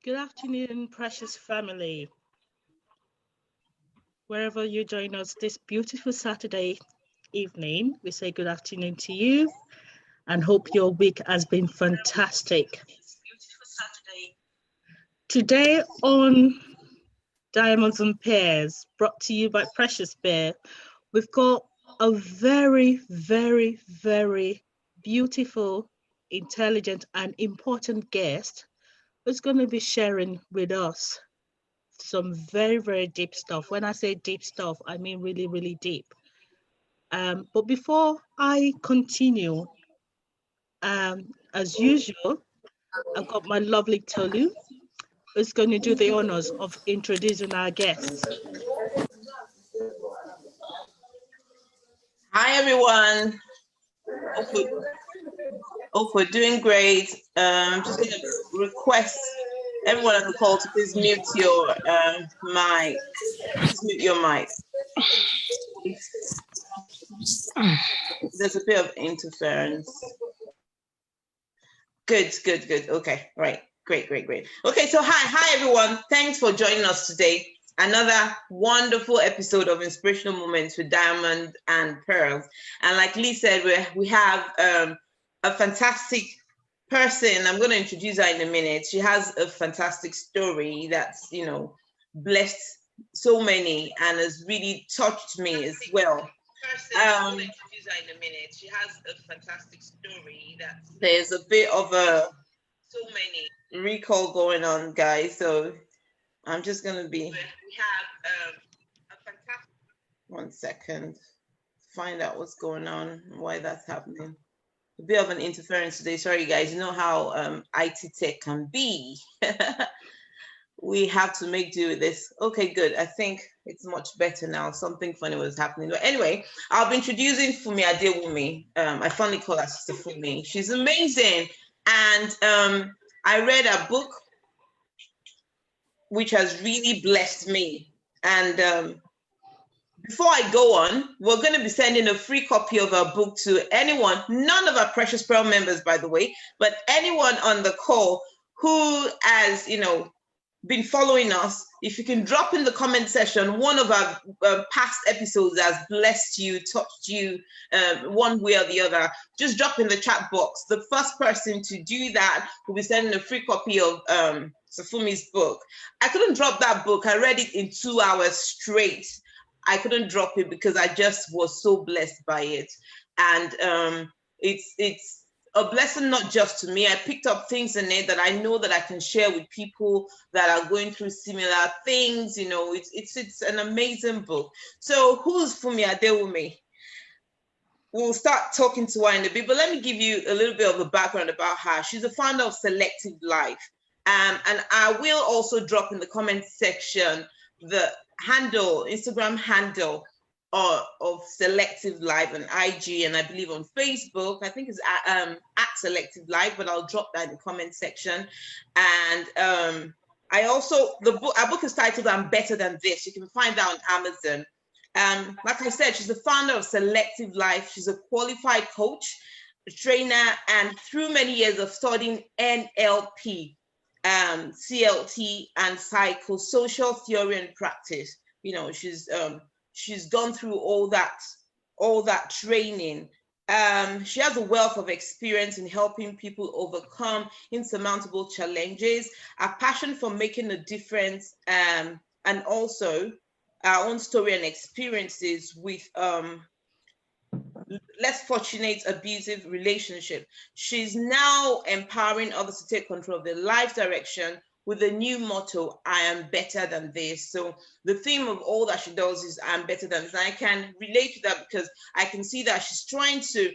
Good afternoon, precious family. Wherever you join us this beautiful Saturday evening, we say good afternoon to you and hope your week has been fantastic. Today on Diamonds and Pears, brought to you by Precious Bear, we've got a very, very, very beautiful, intelligent, and important guest who's going to be sharing with us some very, very deep stuff. When I say deep stuff, I mean really, really deep. But before I continue, as usual, I've got my lovely Tolu, who's going to do the honors of introducing our guests. Hi, everyone. Hope we're doing great. Just going to request everyone on the call to please mute your mic. Please mute your mic. There's a bit of interference. Good. Okay, right. Great. Okay, so hi, everyone. Thanks for joining us today. Another wonderful episode of Inspirational Moments with Diamond and Pearls. And like Lee said, we have a fantastic person. I'm going to introduce her in a minute. She has a fantastic story that's, blessed so many and has really touched me as well. I'm going to introduce her in a minute. She has a fantastic story that there's a bit of so many recall going on, guys. So I'm just going to be. We have a fantastic. 1 second. Find out what's going on, why that's happening. A bit of an interference today. Sorry, guys. You know how IT tech can be. We have to make do with this. Okay, good. I think it's much better now. Something funny was happening. But anyway, I'll be introducing Funmi Adewumi. I finally call her Sister Funmi. She's amazing. And I read a book which has really blessed me. And before I go on, we're going to be sending a free copy of our book to anyone, none of our Precious Pearl members, by the way, but anyone on the call who has, been following us. If you can drop in the comment section, one of our past episodes has blessed you, touched you one way or the other, just drop in the chat box. The first person to do that will be sending a free copy of Safumi's book. I couldn't drop that book. I read it in 2 hours straight. I couldn't drop it because I just was so blessed by it. And it's a blessing, not just to me. I picked up things in it that I know that I can share with people that are going through similar things. It's an amazing book. So who's Funmi Adewumi? We'll start talking to her in a bit, but let me give you a little bit of a background about her. She's the founder of SelectiveLife. And I will also drop in the comment section the Instagram handle of SelectiveLife and IG, and I believe on Facebook. I think it's at SelectiveLife, but I'll drop that in the comment section. And our book is titled "I'm Better Than This." You can find that on Amazon. Like I said, she's the founder of SelectiveLife. She's a qualified coach, a trainer, and through many years of studying NLP, CLT, and psychosocial theory and practice. She's gone through all that training. She has a wealth of experience in helping people overcome insurmountable challenges, a passion for making a difference, and also our own story and experiences with less fortunate abusive relationship. She's now empowering others to take control of their life direction with the new motto, I am better than this. So the theme of all that she does is I'm better than this. And I can relate to that because I can see that she's trying to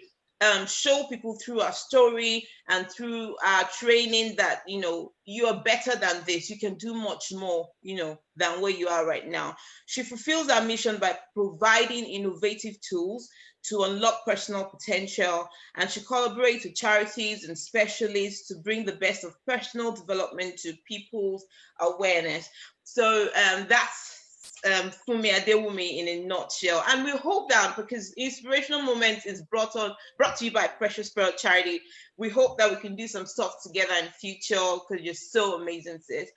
show people through our story and through our training that, you are better than this. You can do much more, than where you are right now. She fulfills our mission by providing innovative tools to unlock personal potential, and she collaborates with charities and specialists to bring the best of personal development to people's awareness. So that's Funmi Adewumi in a nutshell. And we hope that, because Inspirational Moments is brought to you by Precious Pearl Charity, we hope that we can do some stuff together in future, because you're so amazing, sis.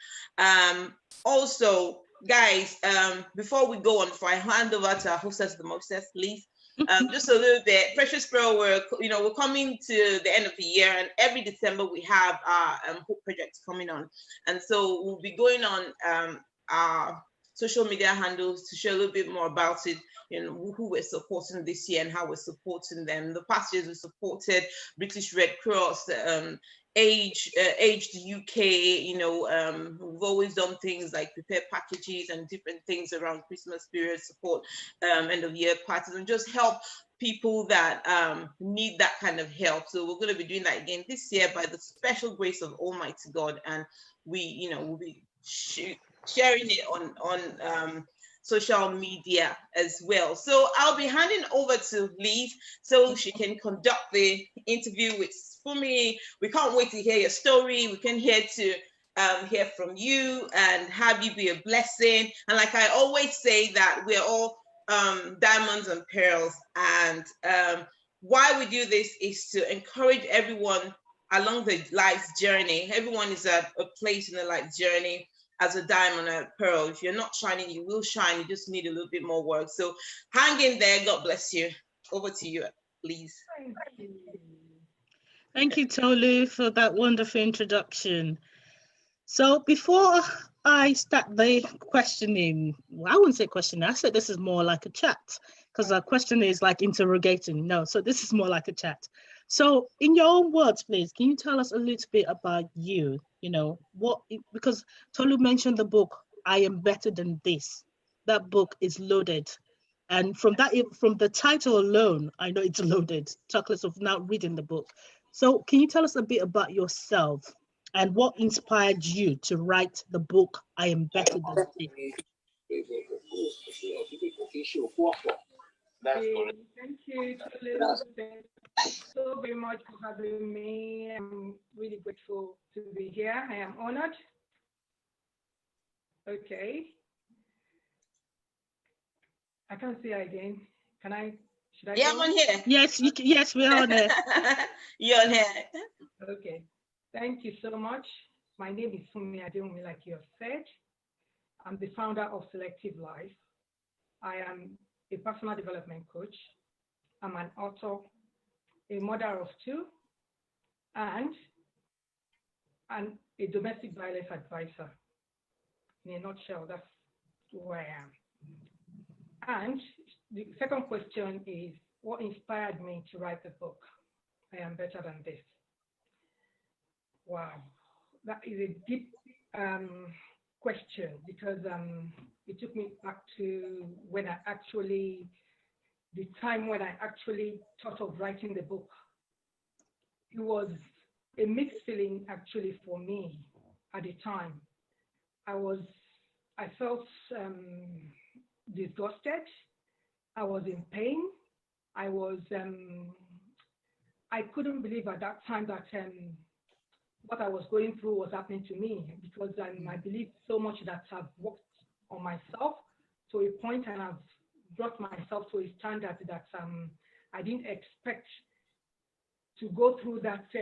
Also, guys, before we go on, before I hand over to our hostess, the mostess, please. Just a little bit, Precious Pearl, we're coming to the end of the year, and every December we have our Hope projects coming on, and so we'll be going on our social media handles to share a little bit more about it, who we're supporting this year and how we're supporting them. The past years we supported British Red Cross, Aged UK, we've always done things like prepare packages and different things around Christmas period, support end of year parties, and just help people that need that kind of help. So we're going to be doing that again this year by the special grace of Almighty God, and we'll be sharing it on social media as well. So I'll be handing over to Liz so she can conduct the interview with Funmi. We can't wait to hear your story. We can hear from you and have you be a blessing. And like I always say, that we're all diamonds and pearls. And why we do this is to encourage everyone along the life's journey. Everyone is at a place in the life journey as a diamond and a pearl. If you're not shining, you will shine. You just need a little bit more work. So hang in there. God bless you. Over to you, please. Thank you, Tolu, for that wonderful introduction. So before I start the questioning, well, I wouldn't say questioning. I said this is more like a chat, because our question is like interrogating. No, so this is more like a chat. So in your own words, please, can you tell us a little bit about you? Because Tolu mentioned the book, I Am Better Than This. That book is loaded. And from the title alone, I know it's loaded. Chocolates of now reading the book. So can you tell us a bit about yourself and what inspired you to write the book, I Am Better Than This? Thank you, Tolu. Thank you so very much for having me. I'm really grateful to be here. I am honored. Okay. I can't see her again. Should I? Yeah, I'm on here. Yes, we're on there. You're on here. Okay. Thank you so much. My name is Funmi Adewumi, like you have said. I'm the founder of SelectiveLife. I am a personal development coach. I'm an author, a mother of two, and a domestic violence advisor. In a nutshell, that's who I am. And the second question is, what inspired me to write the book, I Am Better Than This? Wow, that is a deep question, because it took me back to the time when I actually thought of writing the book. It was a mixed feeling actually for me at the time. I felt disgusted. I was in pain. I couldn't believe at that time that what I was going through was happening to me, because I believe so much that I've worked on myself to a point, and I've brought myself to a standard that I didn't expect to go through that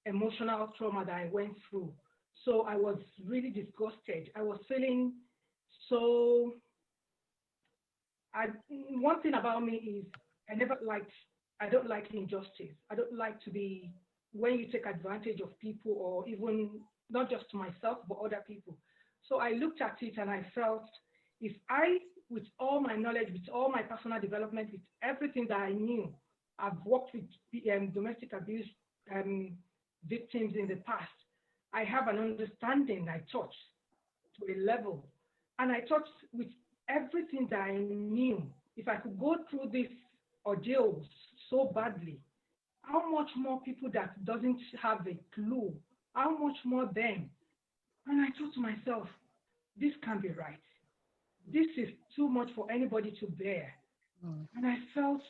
emotional trauma that I went through. So I was really disgusted. I was feeling so. One thing about me is I don't like injustice. I don't like to be, when you take advantage of people, or even not just myself, but other people. So I looked at it and I felt, if I, with all my knowledge, with all my personal development, with everything that I knew, I've worked with domestic abuse victims in the past. I have an understanding, I thought, to a level. And I thought, with everything that I knew, if I could go through this ordeal so badly, how much more people that doesn't have a clue, how much more them? And I thought to myself, this can't be right. This is too much for anybody to bear. And I felt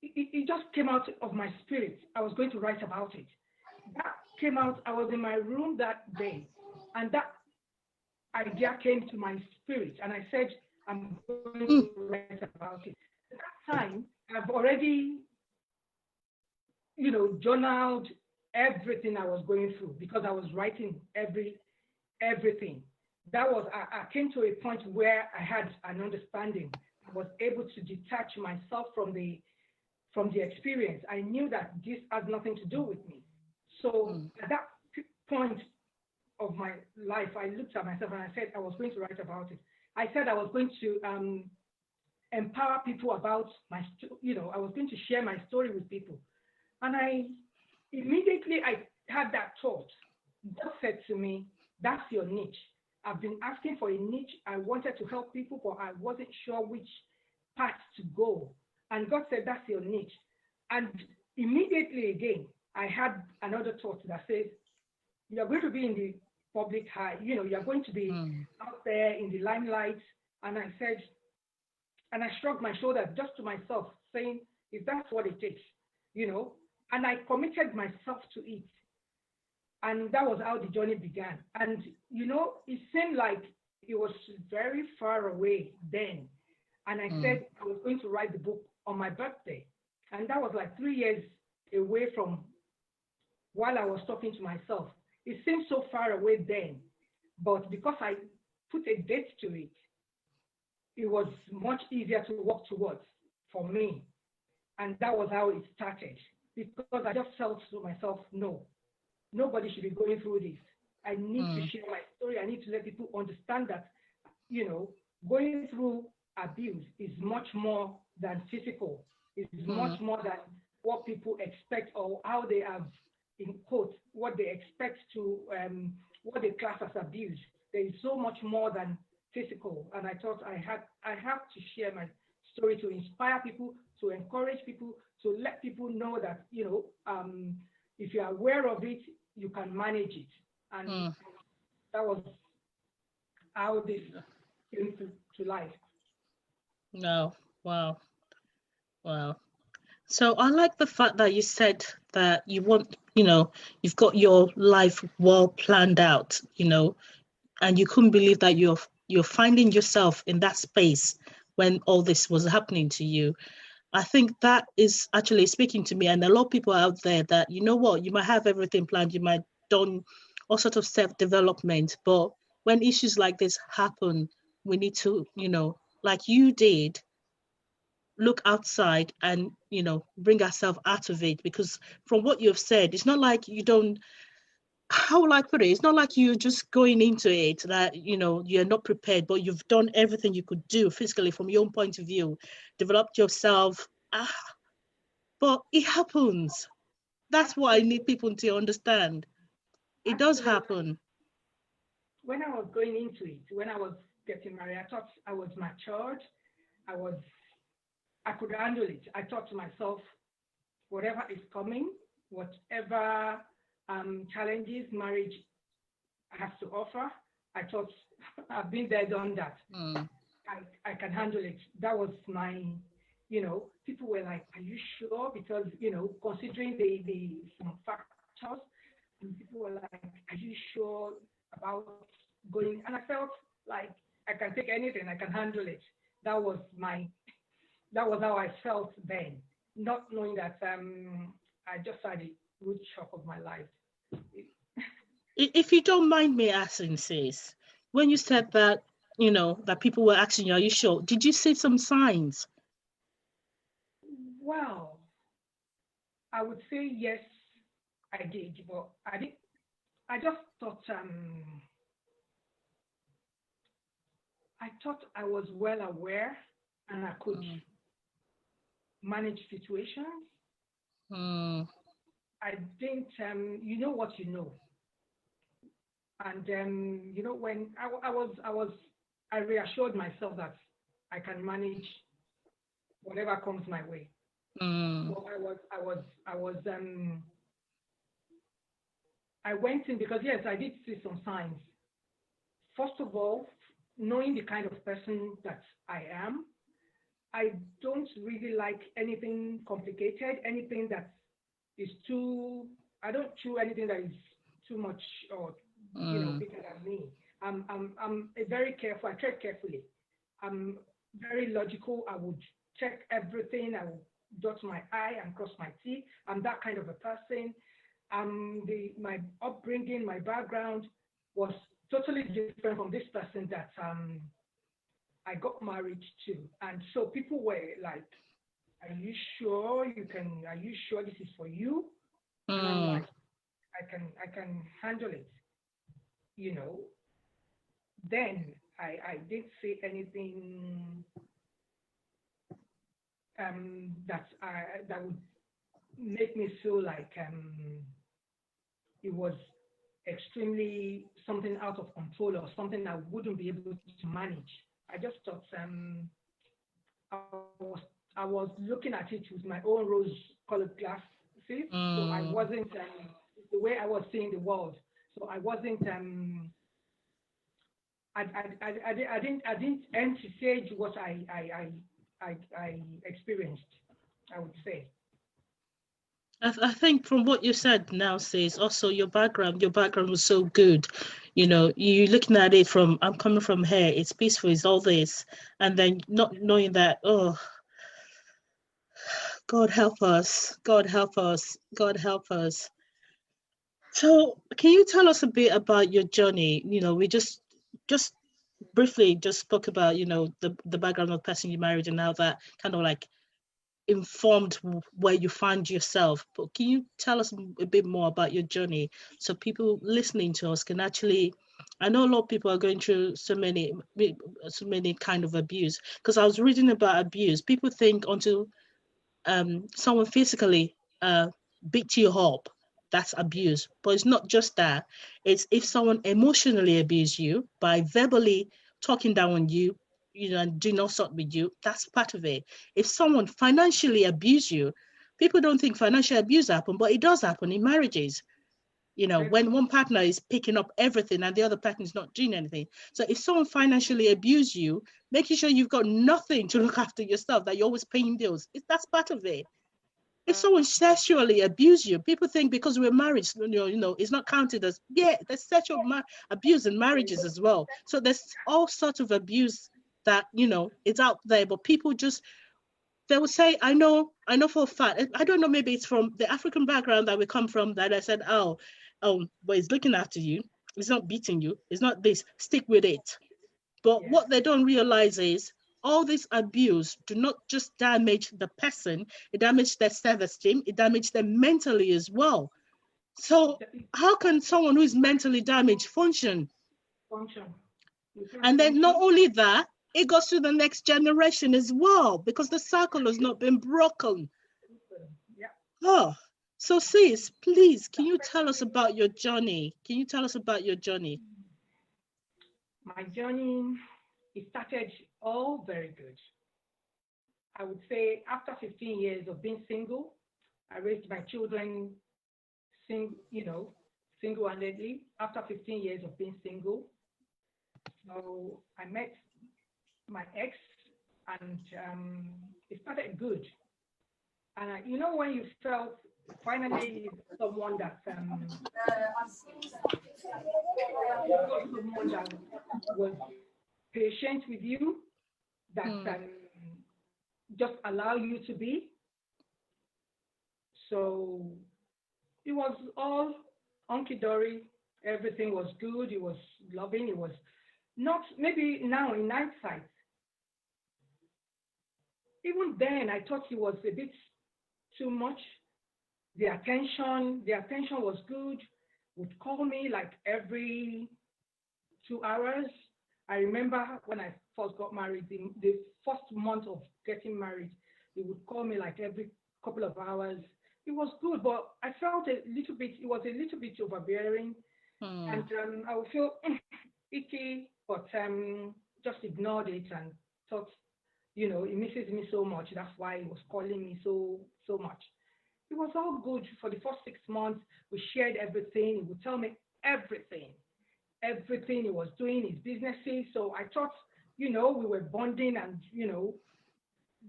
it just came out of my spirit. I was going to write about it. That came out. I was in my room that day, and that idea came to my spirit, and I said, I'm going to write about it. At that time, I've already, journaled everything I was going through because I was writing everything. That was, I came to a point where I had an understanding. I was able to detach myself from the experience. I knew that this has nothing to do with me. So at that point of my life, I looked at myself and I said I was going to write about it. I said I was going to empower people about I was going to share my story with people. And I had that thought. God said to me, that's your niche. I've been asking for a niche. I wanted to help people, but I wasn't sure which path to go. And God said, that's your niche. And immediately again, I had another thought that said, you're going to be in the public eye, you're going to be out there in the limelight. And I said, and I shrugged my shoulders just to myself, saying, if that's what it takes, and I committed myself to it. And that was how the journey began. And, it seemed like it was very far away then. And I said I was going to write the book on my birthday. And that was like 3 years away from while I was talking to myself. It seemed so far away then. But because I put a date to it, it was much easier to work towards for me. And that was how it started. Because I just felt to myself, no, nobody should be going through this. I need to share my story. I need to let people understand that, going through abuse is much more than physical. It's much more than what people expect or how they have, in quotes, what they expect to, what they class as abuse. There is so much more than physical. And I thought I have to share my story to inspire people, to encourage people, to let people know that, if you're aware of it, you can manage it. And that was how this came to life. No, wow, wow. So I like the fact that you said that you want, you've got your life well planned out, and you couldn't believe that you're finding yourself in that space when all this was happening to you. I think that is actually speaking to me, and a lot of people out there that, you might have everything planned, you might done all sorts of self-development, but when issues like this happen, we need to, like you did, look outside and, bring ourselves out of it. Because from what you've said, it's not like you don't, how will I put it? It's not like you're just going into it that, you're not prepared, but you've done everything you could do physically from your own point of view, developed yourself. But it happens. That's what I need people to understand. It does happen. When I was going into it, when I was getting married, I thought I was matured. I could handle it. I thought to myself, whatever is coming, whatever challenges marriage has to offer, I thought I've been there, done that. I can handle it. That was my, people were like, are you sure? Because, considering the some factors, and people were like, are you sure about going? And I felt like I can take anything, I can handle it. That was how I felt then, not knowing that I just had a rude shock of my life. If you don't mind me asking, sis, when you said that, that people were asking you, are you sure? Did you see some signs? Well, I would say yes, I did, but I just thought I was well aware and I could manage situations. I didn't, you know what you know, and when I reassured myself that I can manage whatever comes my way. So I went in because yes, I did see some signs. First of all, knowing the kind of person that I am, I don't really like anything complicated, anything that is too, I don't chew anything that is too much or, bigger than me. I'm very careful. I tread carefully. I'm very logical. I would check everything. I would dot my I and cross my T. I'm that kind of a person. My upbringing, my background was totally different from this person that I got married to. And so people were like, are you sure you can, are you sure this is for you? And I'm like, I can handle it, you know. Then I didn't say anything that would make me feel like it was extremely something out of control or something I wouldn't be able to manage. I just thought I was I was looking at it with my own rose-colored glasses, so I wasn't the way I was seeing the world. So I wasn't I didn't envisage what I experienced, I would say. I think from what you said now says also your background was so good. You know, you looking at it from, I'm coming from here, it's peaceful, it's all this. And then not knowing that, oh, God help us, God help us, God help us. So can you tell us a bit about your journey? You know, we just briefly just spoke about, you know, the background of the person you married and how that kind of like informed where you find yourself. But can you tell us a bit more about your journey so people listening to us can actually, I know a lot of people are going through so many kind of abuse, because I was reading about abuse. People think until someone physically beat you up, that's abuse. But it's not just that. It's if someone emotionally abuse you by verbally talking down on you, you know, and do not sort with you, that's part of it. If someone financially abuse you, people don't think financial abuse happen, but it does happen in marriages. You know, when one partner is picking up everything and the other partner is not doing anything. So if someone financially abuse you, making sure you've got nothing to look after yourself, that you're always paying bills, that's part of it. If someone sexually abuse you, people think because we're married, you know, it's not counted as, yeah, there's sexual abuse in marriages as well. So there's all sorts of abuse that, you know, it's out there, but people just, they will say, I know for a fact, I don't know, maybe it's from the African background that we come from, that I said, but it's looking after you, it's not beating you, it's not this, stick with it. But what they don't realize is all this abuse do not just damage the person, it damages their self-esteem, it damages them mentally as well. So how can someone who is mentally damaged function? Function. You can't And then not function. only that, it goes to the next generation as well, because the cycle has not been broken. Yeah. Oh, so sis, please, can you tell us about your journey? Can you tell us about your journey? My journey, it started all very good. I would say after 15 years of being single, I raised my children single-handedly after 15 years of being single. So I met my ex, and it started good. And when you felt finally someone that someone that was patient with you, that just allow you to be. So it was all hunky dory. Everything was good. It was loving. It was not, maybe now in hindsight. Even then, I thought it was a bit too much. The attention was good. Would call me like every 2 hours. I remember when I first got married, the first month of getting married, he would call me like every couple of hours. It was good, but I felt it was a little bit overbearing. And I would feel icky, but just ignored it and thought, he misses me so much. That's why he was calling me so much. It was all good for the first 6 months. We shared everything. He would tell me everything he was doing, his businesses. So I thought, we were bonding, and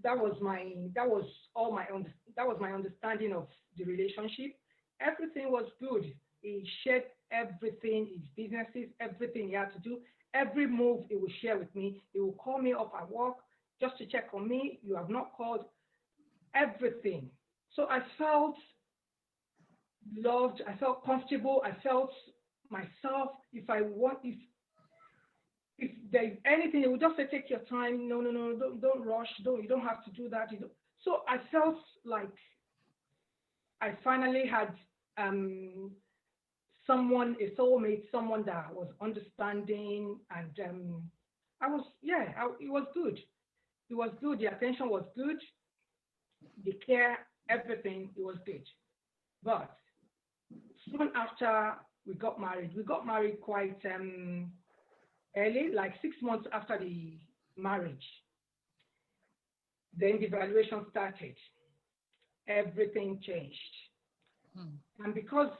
that was that was my understanding of the relationship. Everything was good. He shared everything, his businesses, everything he had to do, every move he would share with me. He would call me up at work just to check on me. You have not called, everything. So I felt loved. I felt comfortable. I felt myself. If there's anything, he would just say, take your time. No, don't rush. You don't have to do that. So I felt like I finally had someone, a soulmate, someone that was understanding, and it was good. It was good. The attention was good. The care, everything, it was good. But soon after we got married quite early, like 6 months after the marriage. Then the evaluation started. Everything changed. And because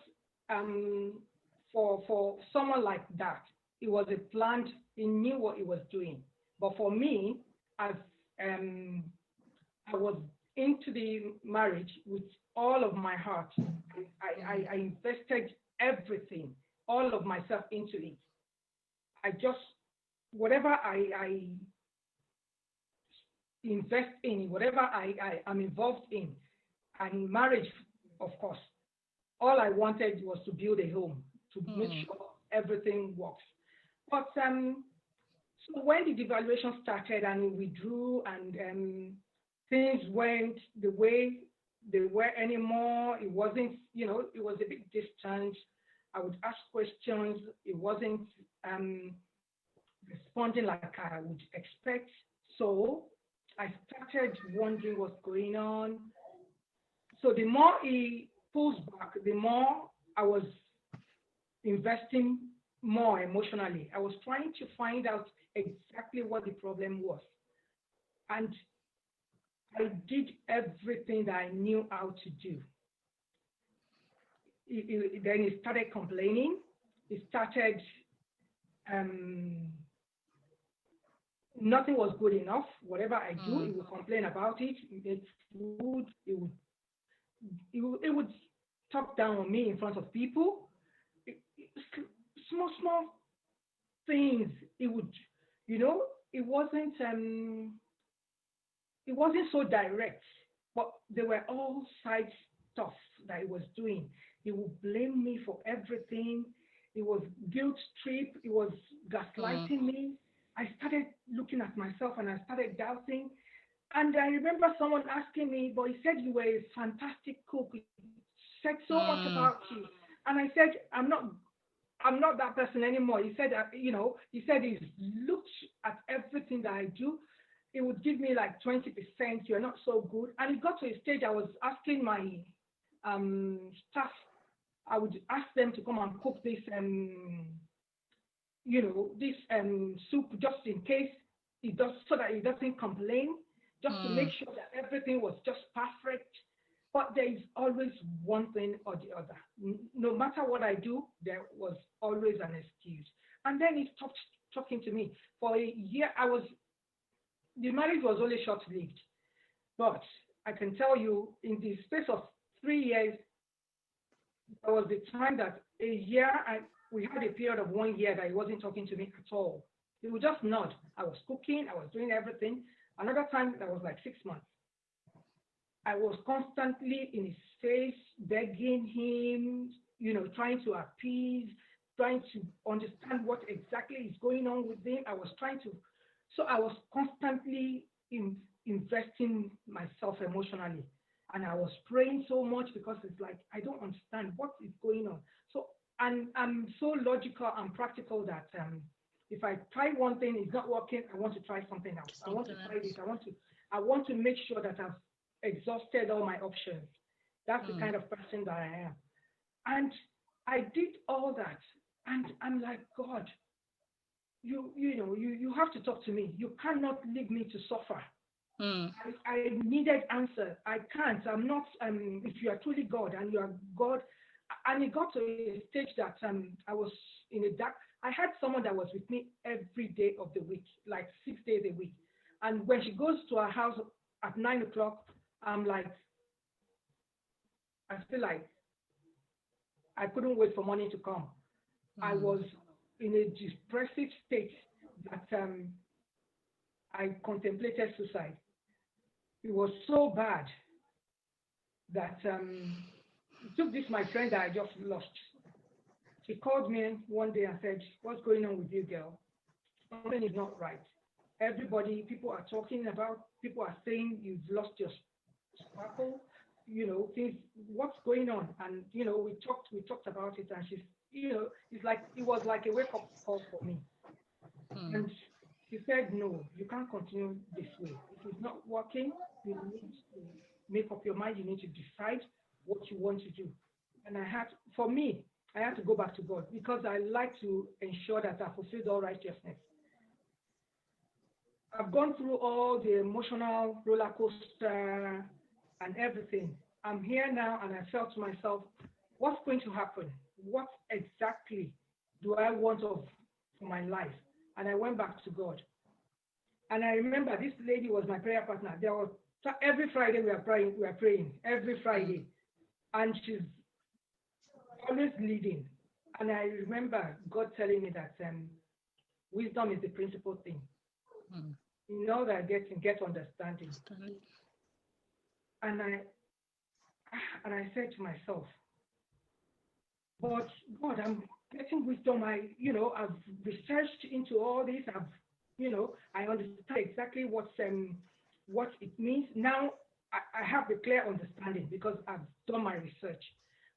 for someone like that, it was a planned, he knew what he was doing. But for me, as I was into the marriage with all of my heart, I invested everything, all of myself into it. I just, whatever I invest in, whatever I am involved in, and marriage, of course, all I wanted was to build a home, to make sure everything works. But so when the devaluation started and we withdrew and things went the way they were anymore, it wasn't, it was a bit distant. I would ask questions. It wasn't responding like I would expect. So I started wondering what's going on. So the more he pulls back, the more I was investing more emotionally. I was trying to find out exactly what the problem was. And I did everything that I knew how to do. Then he started complaining. He started, nothing was good enough. Whatever I do, he would complain about it. It's food. It would talk down on me in front of people. Small things. It would, it wasn't so direct, but there were all side stuff that he was doing. He would blame me for everything. It was guilt trip. It was gaslighting me. I started looking at myself and I started doubting. And I remember someone asking me, but he said you were a fantastic cook. He said so much about you. And I said, I'm not that person anymore. He said, he said he's looked at everything that I do. It would give me like 20%, you're not so good. And it got to a stage I was asking my staff, I would ask them to come and cook this, this soup just in case it does, so that he doesn't complain, just to make sure that everything was just perfect. But there is always one thing or the other. No matter what I do, there was always an excuse. And then he stopped talking to me. For a year, the marriage was only short-lived. But I can tell you, in the space of 3 years, there was the time that we had a period of 1 year that he wasn't talking to me at all. He would just nod. I was cooking, I was doing everything. Another time, that was like 6 months. I was constantly in his face, begging him, trying to appease, trying to understand what exactly is going on with him. So I was constantly investing myself emotionally. And I was praying so much because it's like, I don't understand what is going on. So, and I'm so logical and practical that if I try one thing, it's not working, I want to try something else. I want to try this. I want to make sure that I've exhausted all my options. That's the kind of person that I am. And I did all that. And I'm like, God, you have to talk to me. You cannot leave me to suffer. I needed answers. I can't. I'm not, if you are truly God and you are God. And it got to a stage that I was in a dark, I had someone that was with me every day of the week, like 6 days a week. And when she goes to her house at 9 o'clock, I'm like, I feel like I couldn't wait for morning to come. I was in a depressive state that I contemplated suicide. It was so bad that it took this my friend that I just lost. She called me one day and said, "What's going on with you, girl? Something is not right. Everybody, people are talking about, people are saying you've lost your sparkle, things, what's going on?" And, we talked about it, and she's, it was like a wake-up call for me. And she said, "No, you can't continue this way. If it's not working, you need to make up your mind. You need to decide what you want to do." And I had to go back to God, because I like to ensure that I fulfilled all righteousness. I've gone through all the emotional roller coaster and everything. I'm here now, and I felt to myself, what's going to happen? What exactly do I want for my life? And I went back to God. And I remember this lady was my prayer partner. Every Friday we are praying every Friday. And she's always leading. And I remember God telling me that wisdom is the principal thing. In all that get understanding. And I said to myself, but God, I'm getting wisdom. I've researched into all this. I understand exactly what it means. Now I have the clear understanding because I've done my research.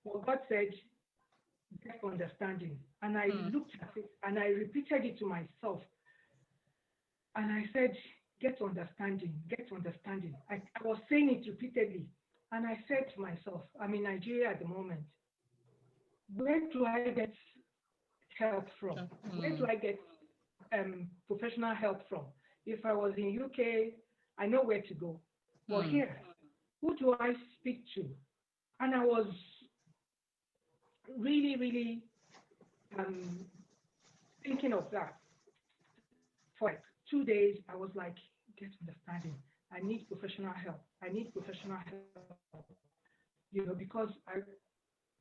Well, God said, get understanding. And I looked at it and I repeated it to myself. And I said, get understanding, get understanding. I was saying it repeatedly. And I said to myself, I'm in Nigeria at the moment. Where do I get help from? Where do I get professional help from? If I was in UK, I know where to go. But here, who do I speak to? And I was really, really thinking of that. For like 2 days, I was like, get understanding. I need professional help. I need professional help. Because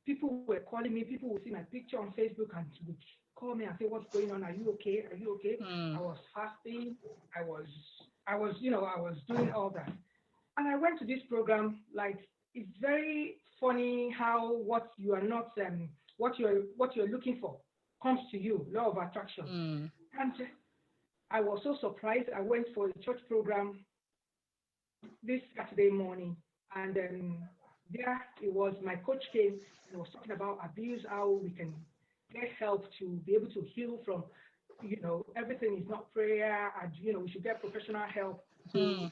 people were calling me. People would see my picture on Facebook and would call me and say, "What's going on? Are you okay? Are you okay?" I was fasting. I was doing all that. And I went to this program. Like, it's very funny how what you are not, what you're looking for comes to you. Law of attraction. And I was so surprised. I went for a church program this Saturday morning, and there it was. My coach came and was talking about abuse, how we can get help to be able to heal from, everything is not prayer, and we should get professional help to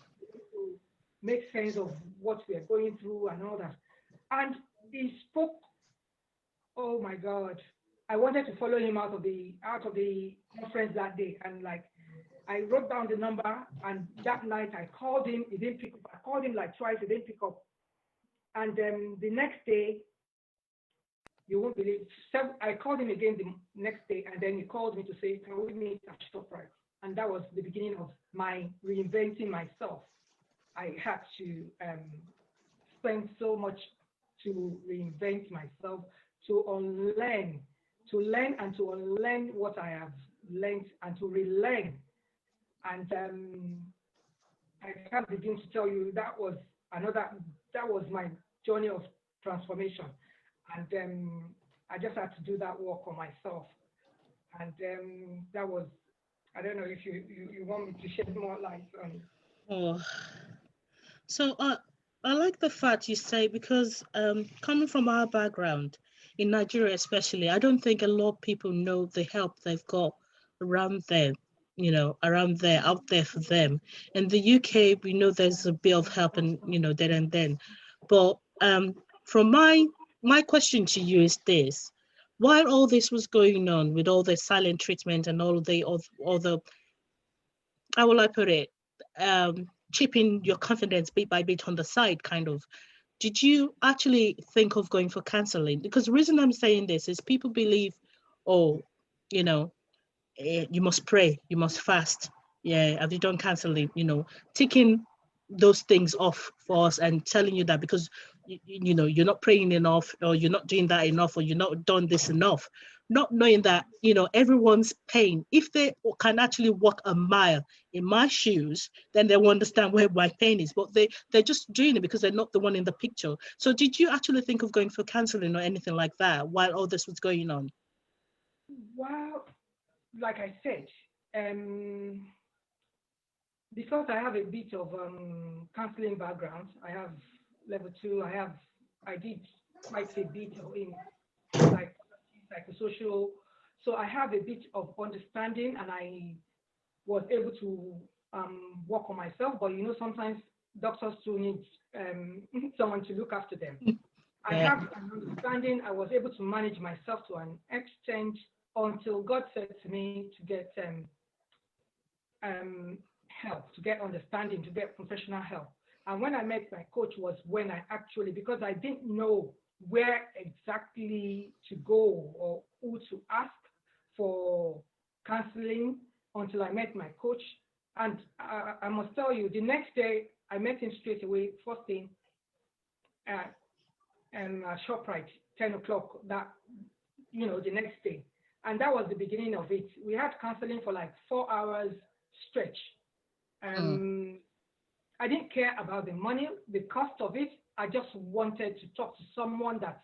make sense of what we are going through and all that. And he spoke. Oh my God! I wanted to follow him out of the conference that day, and I wrote down the number, and that night I called him. He didn't pick up. I called him like twice. He didn't pick up. And the next day, you won't believe. I called him again the next day, and then he called me to say, "Can we meet at ShopRite?" And that was the beginning of my reinventing myself. I had to spend so much to reinvent myself, to learn and to unlearn what I have learned, and to relearn. And I can't begin to tell you that was my journey of transformation. And I just had to do that work on myself. And that was, I don't know if you want me to shed more light on it. Oh, so I like the fact you say, because coming from our background in Nigeria especially, I don't think a lot of people know the help they've got around there, out there for them. In the UK, we know there's a bit of help, and then and then. But from my question to you is this: while all this was going on with all the silent treatment and all the, how will I put it, chipping your confidence bit by bit on the side, kind of, did you actually think of going for counseling? Because the reason I'm saying this is people believe, you must pray, you must fast. Yeah, have you done counseling? Taking those things off for us and telling you that, because you know, you're not praying enough, or you're not doing that enough, or you're not done this enough. Not knowing that, you know, everyone's pain, if they can actually walk a mile in my shoes, then they will understand where my pain is. But they're just doing it because they're not the one in the picture. So did you actually think of going for counseling or anything like that while all this was going on? Well, like I said, because I have a bit of counseling background, I have level 2. I did quite a bit in psychosocial, so I have a bit of understanding, and I was able to work on myself. But you know, sometimes doctors too need someone to look after them. I Yeah. have an understanding. I was able to manage myself to an extent until God said to me to get help, to get understanding, to get professional help. And when I met my coach was when I actually, because I didn't know where exactly to go or who to ask for counseling until I met my coach. And I must tell you, the next day I met him straight away, first thing, and ShopRite, 10 o'clock, that, you know, the next day. And that was the beginning of it. We had counseling for like 4 hours stretch. I didn't care about the money, the cost of it. I just wanted to talk to someone that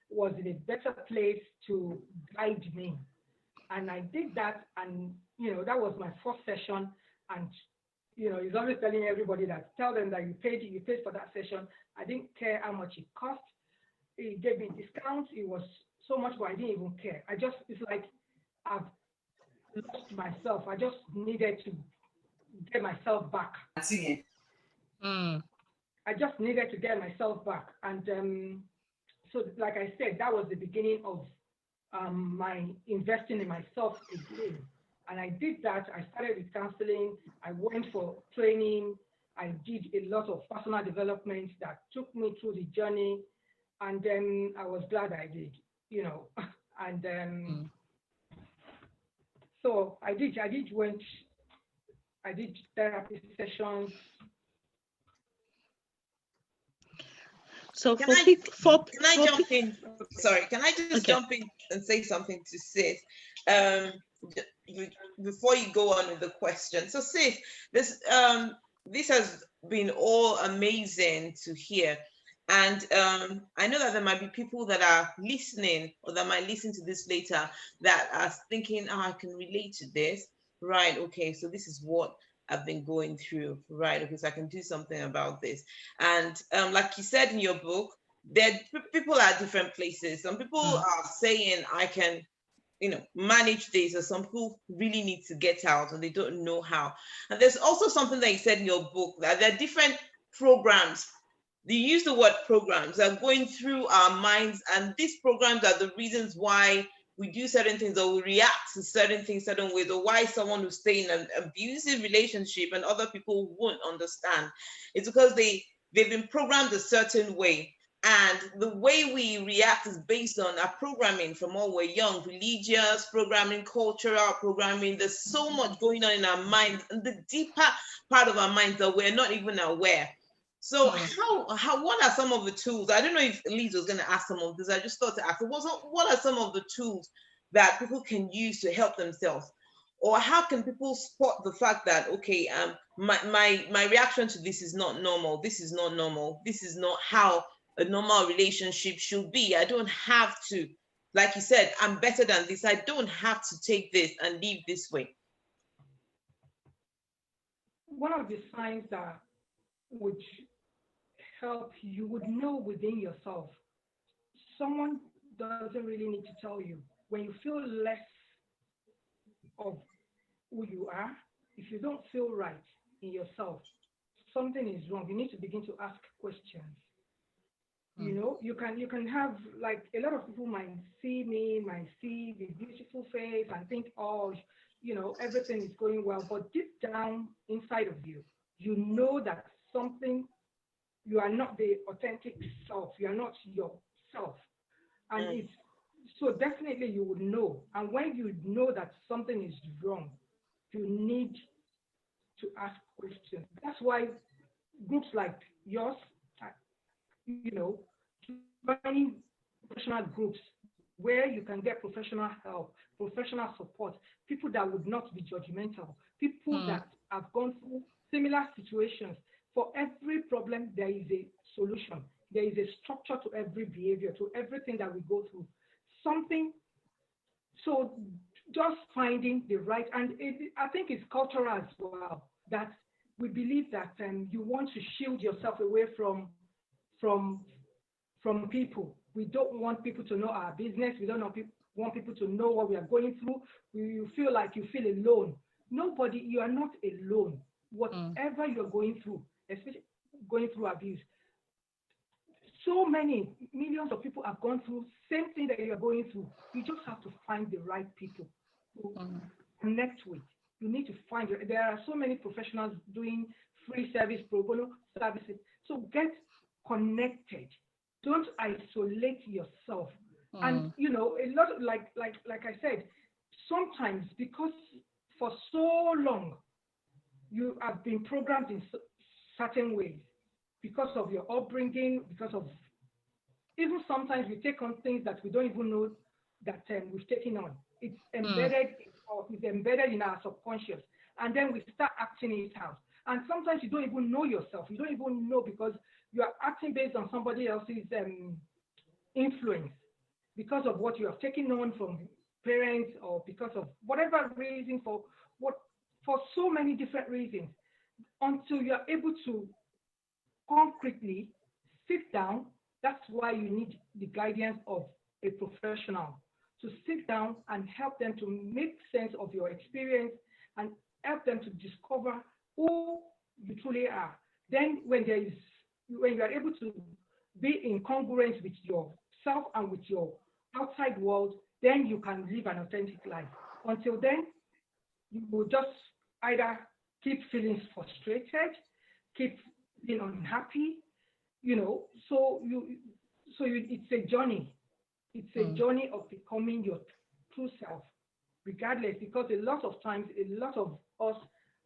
was in a better place to guide me. And I did that, and you know, that was my first session. And you know, he's always telling everybody that, tell them that you paid for that session. I didn't care how much it cost. He gave me discounts. It was so much, but I didn't even care. It's like I've lost myself. I just needed to get myself back. I just needed to get myself back. And so, like I said, that was the beginning of my investing in myself again. And I did that. I started with counseling. I went for training. I did a lot of personal development that took me through the journey. And then I was glad I did, you know. And so I did therapy sessions. So Can I jump in? Sorry, can I just jump in and say something to Sis? Before you go on with the question. So Sis, this has been all amazing to hear. And I know that there might be people that are listening or that might listen to this later that are thinking, oh, I can relate to this. Right, okay, so this is what I've been going through, right? Okay, so I can do something about this. And like you said in your book, that people are at different places. Some people are saying, I can, you know, manage this, or some people really need to get out and they don't know how. And there's also something that you said in your book, that there are different programs. You use the word programs that are going through our minds, and these programs are the reasons why we do certain things or we react to certain things certain ways, or why someone will stay in an abusive relationship and other people won't understand. It's because they've been programmed a certain way, and the way we react is based on our programming from when we're young, religious programming, cultural programming. There's so much going on in our minds, and the deeper part of our minds that we're not even aware. So what are some of the tools? I don't know if Liz was going to ask some of this. I just thought to ask, what are some of the tools that people can use to help themselves? Or how can people spot the fact that, okay, my reaction to this is not normal. This is not normal. This is not how a normal relationship should be. I don't have to, like you said, I'm better than this. I don't have to take this and live this way. One of the signs that would help, you would know within yourself. Someone doesn't really need to tell you. When you feel less of who you are, if you don't feel right in yourself, something is wrong. You need to begin to ask questions. You know, you can have, like, a lot of people might see the beautiful face and think, oh, you know, everything is going well. But deep down inside of you, you know that something, you are not the authentic self. You are not yourself. And it's so definitely you would know. And when you know that something is wrong, you need to ask questions. That's why groups like yours joining professional groups where you can get professional help, professional support, people that would not be judgmental, people that have gone through similar situations. For every problem, there is a solution. There is a structure to every behavior, to everything that we go through. So just finding the right, and I think it's cultural as well, that we believe that you want to shield yourself away from people. We don't want people to know our business. We don't want people to know what we are going through. You feel like you feel alone. Nobody, you are not alone. Whatever you're going through, especially going through abuse, so many millions of people have gone through same thing that you're going through. You just have to find the right people to connect with. You need to find it. There are so many professionals doing free service, pro bono services. So get connected. Don't isolate yourself. And a lot of, like I said, sometimes because for so long you have been programmed in certain ways, because of your upbringing, because of even sometimes we take on things that we don't even know that we've taken on. It's embedded in our subconscious, and then we start acting it out. And sometimes you don't even know yourself. You don't even know because you are acting based on somebody else's influence, because of what you have taken on from parents, or because of whatever reason, for so many different reasons, until you are able to concretely sit down. That's why you need the guidance of a professional to sit down and help them to make sense of your experience and help them to discover who you truly are. Then when you are able to be in congruence with yourself and with your outside world, then you can live an authentic life. Until then, you will just either keep feeling frustrated, keep being unhappy, it's a journey. It's a journey of becoming your true self, regardless, because a lot of times, a lot of us,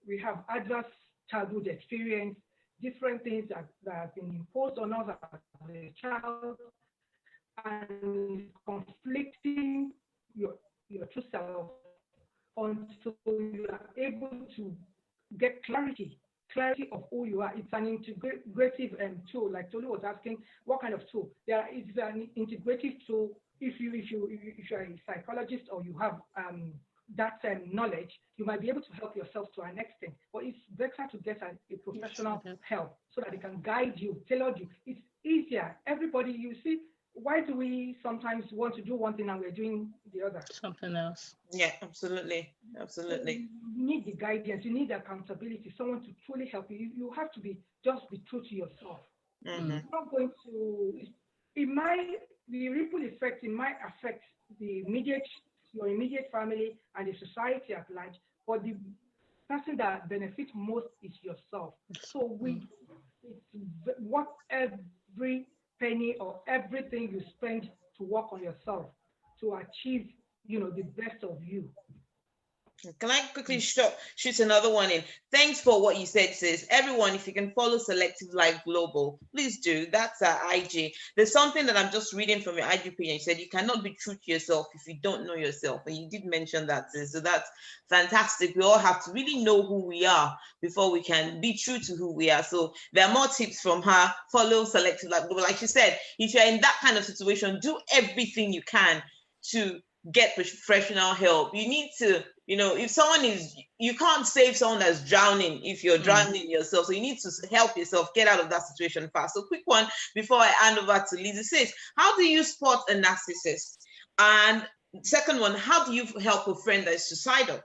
we have adverse childhood experience, different things that have been imposed on us as a child, and conflicting your true self until you are able to get clarity of who you are. It's an integrative tool. Like Tolu was asking, what kind of tool? It's an integrative tool. If you're a psychologist or you have that knowledge, you might be able to help yourself to an extent. But it's better to get a professional help so that they can guide you, tailor you. It's easier. Everybody, you see, why do we sometimes want to do one thing and we're doing the other? Something else. Yeah, absolutely. So you need the guidance, you need accountability, someone to truly help you. You have to just be true to yourself. It's not going to, the ripple effect, it might affect your immediate family and the society at large, but the person that benefits most is yourself. So it's what every penny or everything you spend to work on yourself to achieve, the best of you. Can I quickly shoot another one in? Thanks for what you said, sis. Everyone, if you can follow Selective Life Global, please do. That's our IG. There's something that I'm just reading from your IG page. You said you cannot be true to yourself if you don't know yourself. And you did mention that, sis. So that's fantastic. We all have to really know who we are before we can be true to who we are. So there are more tips from her. Follow Selective Life Global. Like she said, if you're in that kind of situation, do everything you can to get professional help. You need to, if someone you can't save someone that's drowning if you're drowning yourself. So you need to help yourself get out of that situation fast. So quick one before I hand over to Lizzie says, how do you spot a narcissist? And second one, how do you help a friend that is suicidal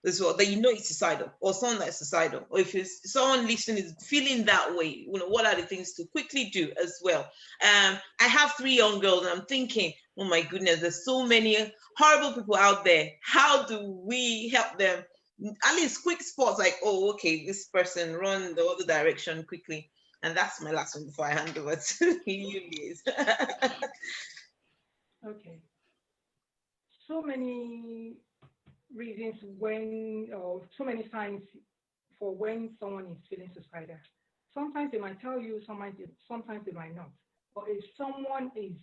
as well, that is suicidal, or someone that's suicidal, or if it's someone listening is feeling that way, what are the things to quickly do as well? I have 3 young girls and I'm thinking, oh my goodness, there's so many horrible people out there. How do we help them? At least quick spots like, oh, okay, this person run the other direction quickly. And that's my last one before I hand over to you, Liz. Okay. So many reasons so many signs for when someone is feeling suicidal. Sometimes they might tell you, sometimes they might not. Or if someone is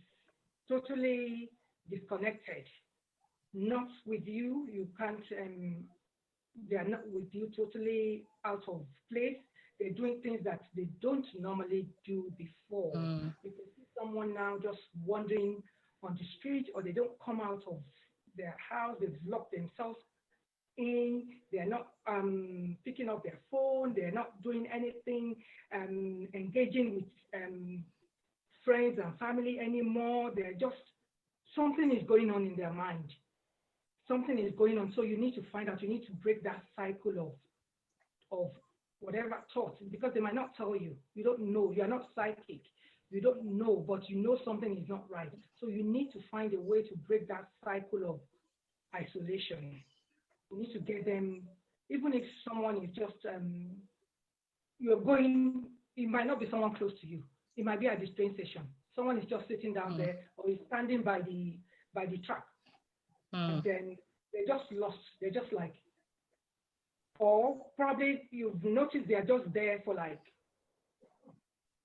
totally disconnected, not with you, you can't, they are not with you, totally out of place. They're doing things that they don't normally do before. You can see someone now just wandering on the street, or they don't come out of their house, they've locked themselves in, they're not picking up their phone, they're not doing anything, engaging with friends and family anymore. They're just, something is going on in their mind. Something is going on. So you need to find out, you need to break that cycle of whatever thoughts, because they might not tell you. You don't know. You are not psychic. You don't know, but you know something is not right. So you need to find a way to break that cycle of isolation. You need to get them, even if someone is just, you're going, it might not be someone close to you. It might be at the train station. Someone is just sitting down there, or is standing by the track. And then they're just lost. They're just like, or probably you've noticed they're just there for like,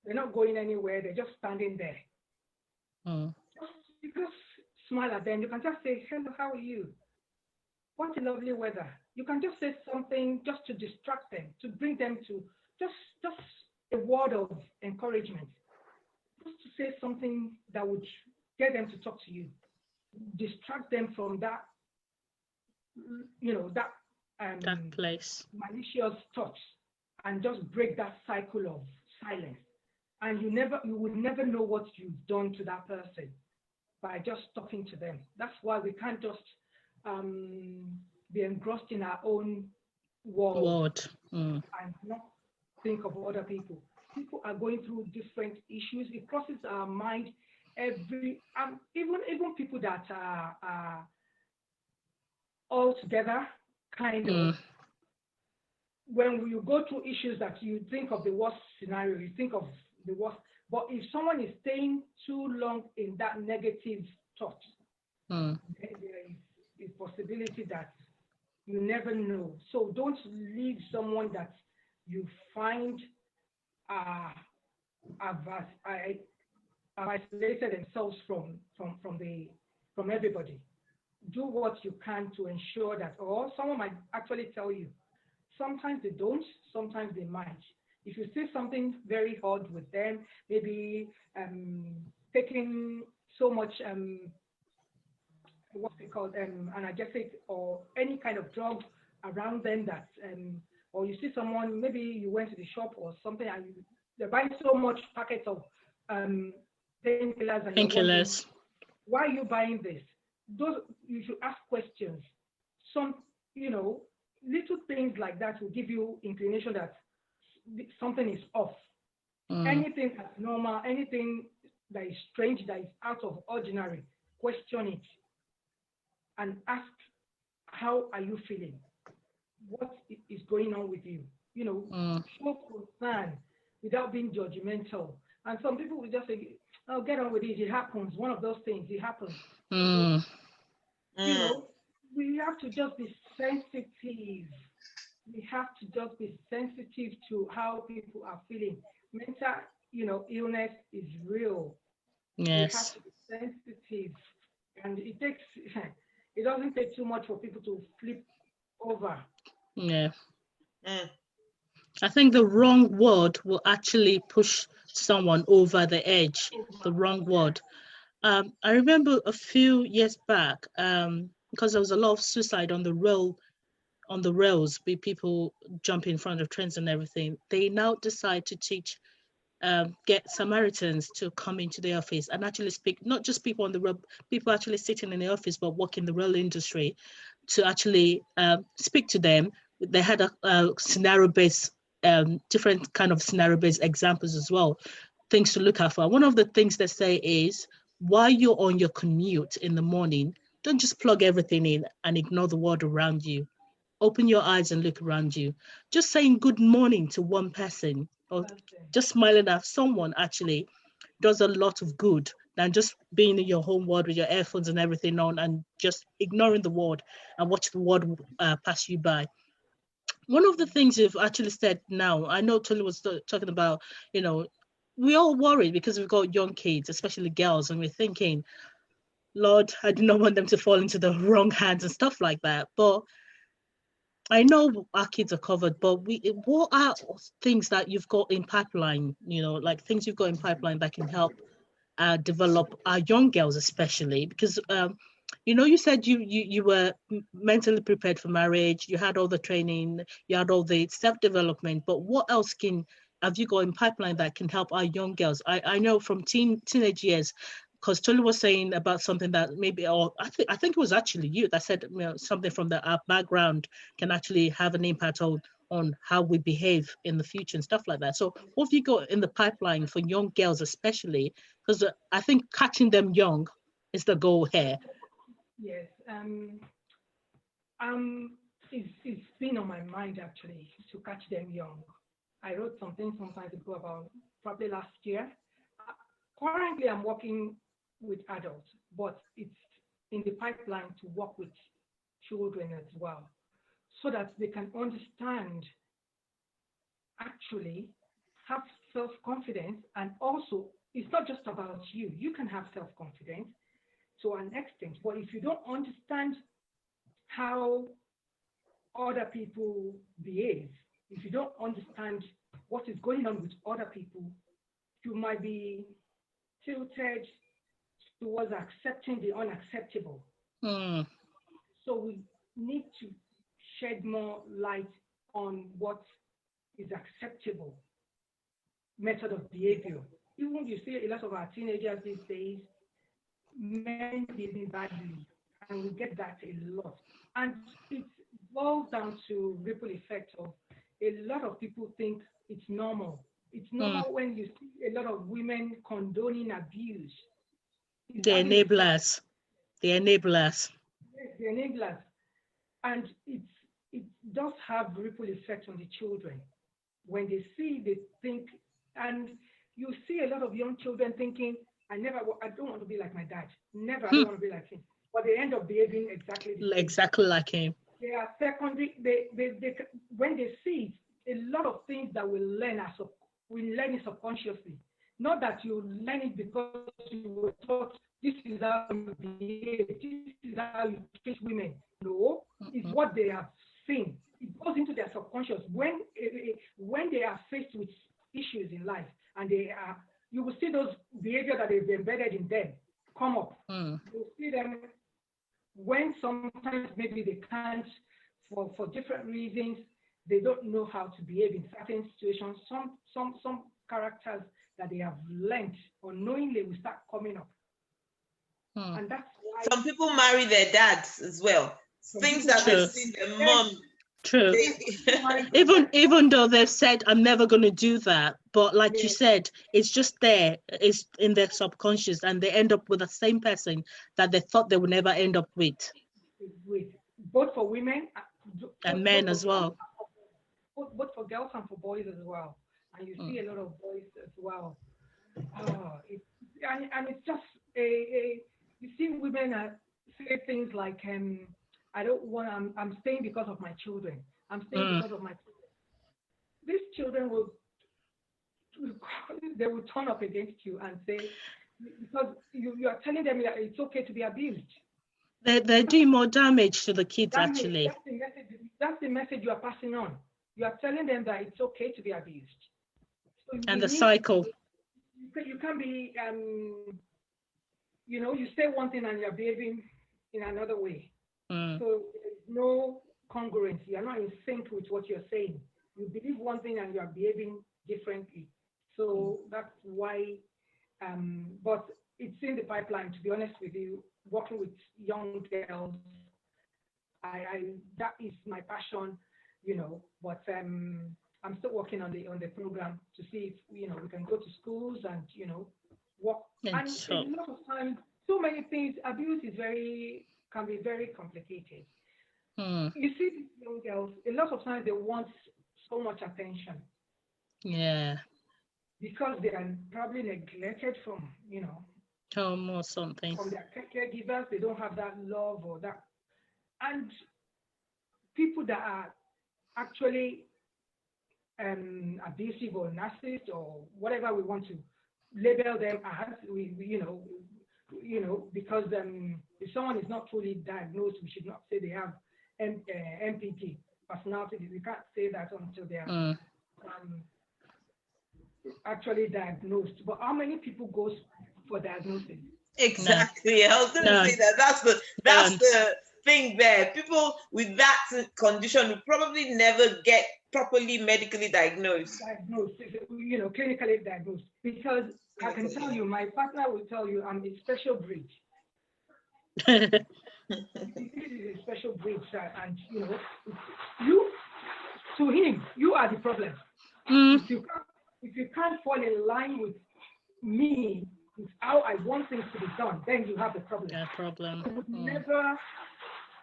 they're not going anywhere. They're just standing there. You just smile at them. You can just say, hello, how are you? What a lovely weather. You can just say something just to distract them, to bring them to just a word of encouragement. Just to say something that would get them to talk to you. Distract them from that, that place, malicious thoughts, and just break that cycle of silence. And you would never know what you've done to that person by just talking to them. That's why we can't just be engrossed in our own world and not think of other people. People are going through different issues. It crosses our mind even people that are all together, kind of. When you go through issues that you think of the worst scenario, you think of the worst. But if someone is staying too long in that negative thought, then there is a possibility that you never know. So don't leave someone that you find have isolated themselves from everybody. Do what you can to ensure that, or someone might actually tell you. Sometimes they don't, sometimes they might. If you see something very hard with them, maybe taking so much what's it called, analgesic or any kind of drug around them that, or you see someone, maybe you went to the shop or something and they're buying so much packets of painkillers and you're wondering, why are you buying this? Those, you should ask questions. Some, little things like that will give you inclination that something is off. Anything that's normal, anything that is strange, that is out of ordinary, question it and ask, how are you feeling? What is going on with you? Show concern without being judgmental. And some people will just say, oh, get on with it. It happens. One of those things, it happens. We have to just be sensitive. We have to just be sensitive to how people are feeling. Mental, illness is real. Yes. We have to be sensitive. And it doesn't take too much for people to flip over. Yeah. I think the wrong word will actually push someone over the edge. The wrong word. I remember a few years back, because there was a lot of suicide on the rails, with people jumping in front of trains and everything. They now decide to get Samaritans to come into the office and actually speak, not just people on the road, people actually sitting in the office but work in the rail industry, to actually speak to them. They had a scenario-based, different kind of scenario-based examples as well, things to look out for. One of the things they say is, while you're on your commute in the morning, don't just plug everything in and ignore the world around you. Open your eyes and look around you. Just saying good morning to one person or just smiling at someone actually does a lot of good than just being in your home world with your earphones and everything on and just ignoring the world and watch the world pass you by. One of the things you've actually said now, I know Tolu was talking about, we all worried because we've got young kids, especially girls, and we're thinking, Lord, I do not want them to fall into the wrong hands and stuff like that. But I know our kids are covered, but what are things that you've got in pipeline, like things you've got in pipeline that can help develop our young girls, especially because you said you were mentally prepared for marriage, you had all the training, you had all the self-development, but what else have you got in pipeline that can help our young girls? I know from teenage years, because Tolu was saying about something that maybe, or I think it was actually you that said, something from our background can actually have an impact on how we behave in the future and stuff like that. So what have you got in the pipeline for young girls, especially? Because I think catching them young is the goal here. Yes. It's been on my mind actually to catch them young. I wrote something some time ago about probably last year. Currently, I'm working with adults, but it's in the pipeline to work with children as well, so that they can understand, actually have self-confidence. And also, it's not just about you. You can have self-confidence to an extent, but if you don't understand how other people behave, if you don't understand what is going on with other people, you might be tilted towards accepting the unacceptable. So we need to shed more light on what is acceptable method of behavior. Even you see a lot of our teenagers these days, men behaving badly, and we get that a lot. And it boils down to ripple effect of a lot of people think it's normal. It's normal when you see a lot of women condoning abuse. The enablers. The enablers. Yes, the enablers. And it does have ripple effect on the children. When they see, they think, and you see a lot of young children thinking, I don't want to be like my dad. Never, I don't want to be like him. But they end up behaving exactly the same. Exactly like him. They are secondary. They when they see it, a lot of things that we learn it subconsciously. Not that you learn it because you were taught this is how you behave, this is how you treat women. No, it's what they have seen. It goes into their subconscious when they are faced with issues in life, and you will see those behavior that they've embedded in them come up. You'll see them when sometimes maybe they can't, for different reasons, they don't know how to behave in certain situations. Some characters that they have learned unknowingly will start coming up. And that's why some people marry their dads as well. Things that they've seen their mom. True. Even though they've said, I'm never going to do that, but like you said, it's just there, it's in their subconscious, and they end up with the same person that they thought they would never end up with. Both for women and men as well. Both for girls and for boys as well. And you see a lot of boys as well. And it's just you see women say things like, I'm staying because of my children. I'm staying because of my children. These children they will turn up against you and say, because you are telling them that it's okay to be abused. They're doing more damage to the kids, actually. That's the message you are passing on. You are telling them that it's okay to be abused. So and the cycle. You can be, you say one thing and you're behaving in another way. So there's no congruence. You're not in sync with what you're saying. You believe one thing and you're behaving differently. So that's why, but it's in the pipeline, to be honest with you, working with young girls. That is my passion, but I'm still working on the program to see if, we can go to schools and, work. And a lot of times, so many things, abuse can be very complicated. You see these young girls, a lot of times they want so much attention. Yeah. Because they are probably neglected from, home or something. From their caregivers, they don't have that love or that. And people that are actually abusive or narcissist or whatever we want to label them as. Because if someone is not fully diagnosed, we should not say they have MPT, personality. We can't say that until they are actually diagnosed. But how many people goes for diagnosis? Exactly. I was going to say that's the thing there. People with that condition will probably never get properly medically diagnosed. Clinically diagnosed. Because I can tell you, my partner will tell you I'm a special breed. It is a special breed, sir. And to him, you are the problem. If you can't fall in line with me, with how I want things to be done, then you have the problem. Yeah, problem.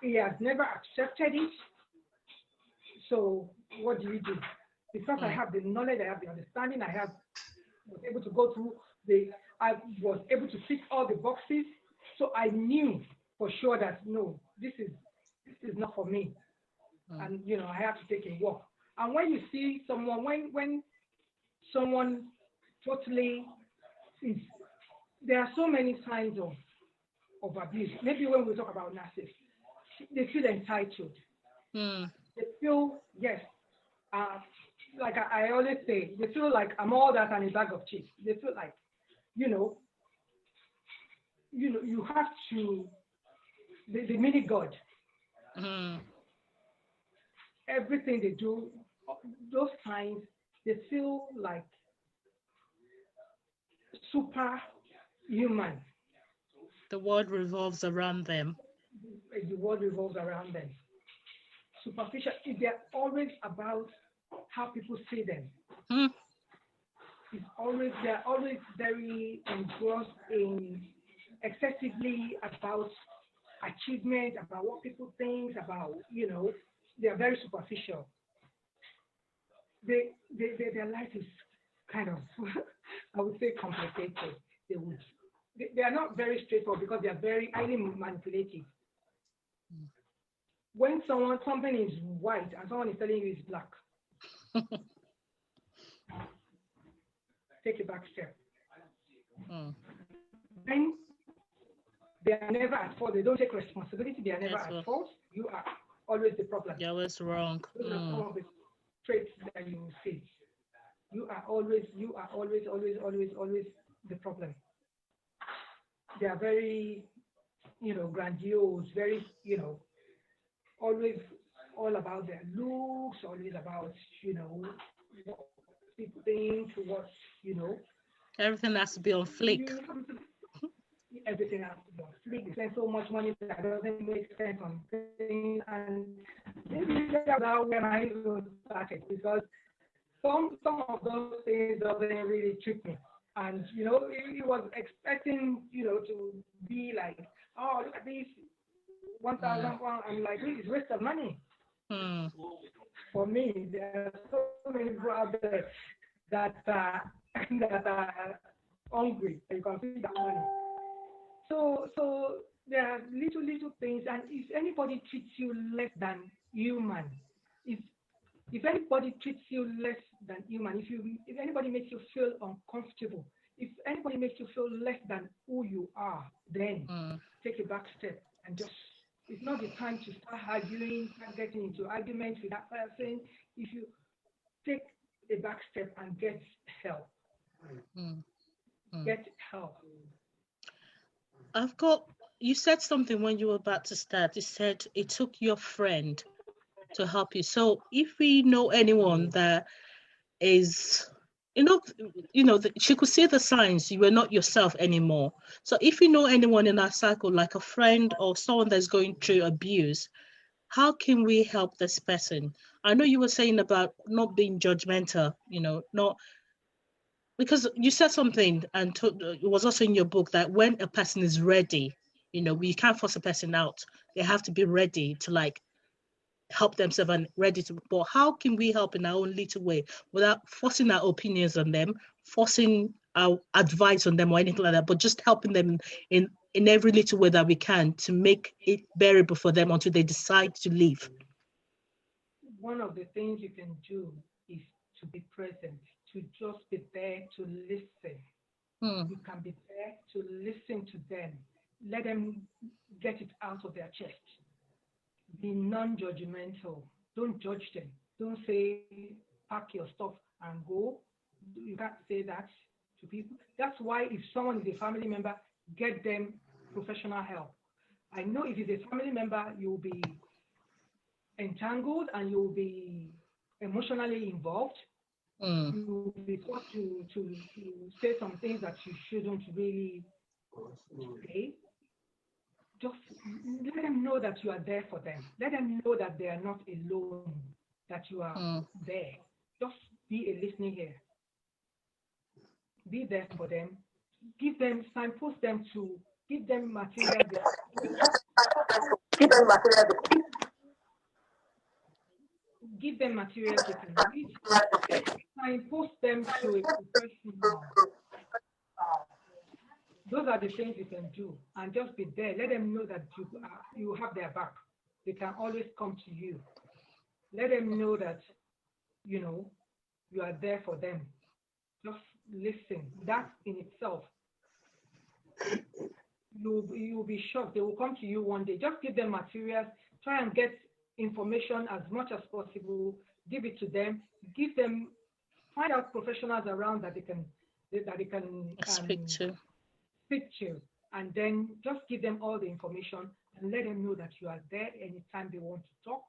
He has never accepted it. So what do? Because I have the knowledge, I have the understanding, was able to go through I was able to tick all the boxes. So I knew for sure that no, this is not for me. And I have to take a walk. And when you see someone, when someone totally is, there are so many signs of abuse. Maybe when we talk about narcissists, they feel entitled. They feel, yes, like I always say, they feel like I'm all that and a bag of chips. They feel like, you have to, the mini God. Everything they do, those signs, they feel like superhuman. The world revolves around them. The world revolves around them. Superficial. They're always about how people see them. They're always very engrossed in excessively about achievement, about what people think, about, they're very superficial. Their life is kind of, I would say, complicated. They are not very straightforward because they are very highly manipulative. When something is white and someone is telling you it's black, take a back step. When they are never at fault, they don't take responsibility, they are never at fault, you are always the problem. You're always wrong. Those are some of the traits that you will see. You are always the problem. They are very, grandiose, very, always all about their looks, always about, what people think, what, Everything has to be on fleek. Everything has to be on fleek. They spend so much money that doesn't make sense on things. And maybe that's how when I started, because some of those things doesn't really trick me. And, he was expecting, to be like, oh, look at this, 1,000. I'm like, this is waste of money. For me, there are so many people out there that are hungry. You can see that money. So there are little things. And if anybody treats you less than human, if anybody treats you less than human, if anybody makes you feel uncomfortable, if anybody makes you feel less than who you are, then take a back step and just, it's not the time to start arguing, start getting into arguments with that person. If you take a back step and get help, get help. You said something when you were about to start. You said it took your friend to help you. So if we know anyone that is, she could see the signs, you were not yourself anymore. So if you know anyone in our circle, like a friend or someone that's going through abuse, how can we help this person? I know you were saying about not being judgmental, not, because you said something, and it was also in your book, that when a person is ready, we can't force a person out. They have to be ready to help themselves and ready to. But how can we help in our own little way without forcing our opinions on them, forcing our advice on them or anything like that, but just helping them in every little way that we can to make it bearable for them until they decide to leave? One of the things you can do is to be present, to just be there to listen. You can be there to listen to them. Let them get it out of their chest. Be non-judgmental. Don't judge them. Don't say, pack your stuff and go. You can't say that to people. That's why if someone is a family member, get them professional help. I know if it's a family member, you'll be entangled and you'll be emotionally involved. You'll be forced to say some things that you shouldn't really say. Just let them know that you are there for them. Let them know that they are not alone, that you are there. Just be a listening ear. Be there for them. Give them, signpost them to, give them material. Give them materials they can read. Signpost them to a professional. Those are the things you can do, and just be there. Let them know that you have their back. They can always come to you. Let them know that, you are there for them. Just listen. That in itself, you'll be shocked. They will come to you one day. Just give them materials. Try and get information as much as possible. Give it to them. Give them. Find out professionals around that they can speak to. And then just give them all the information and let them know that you are there anytime they want to talk.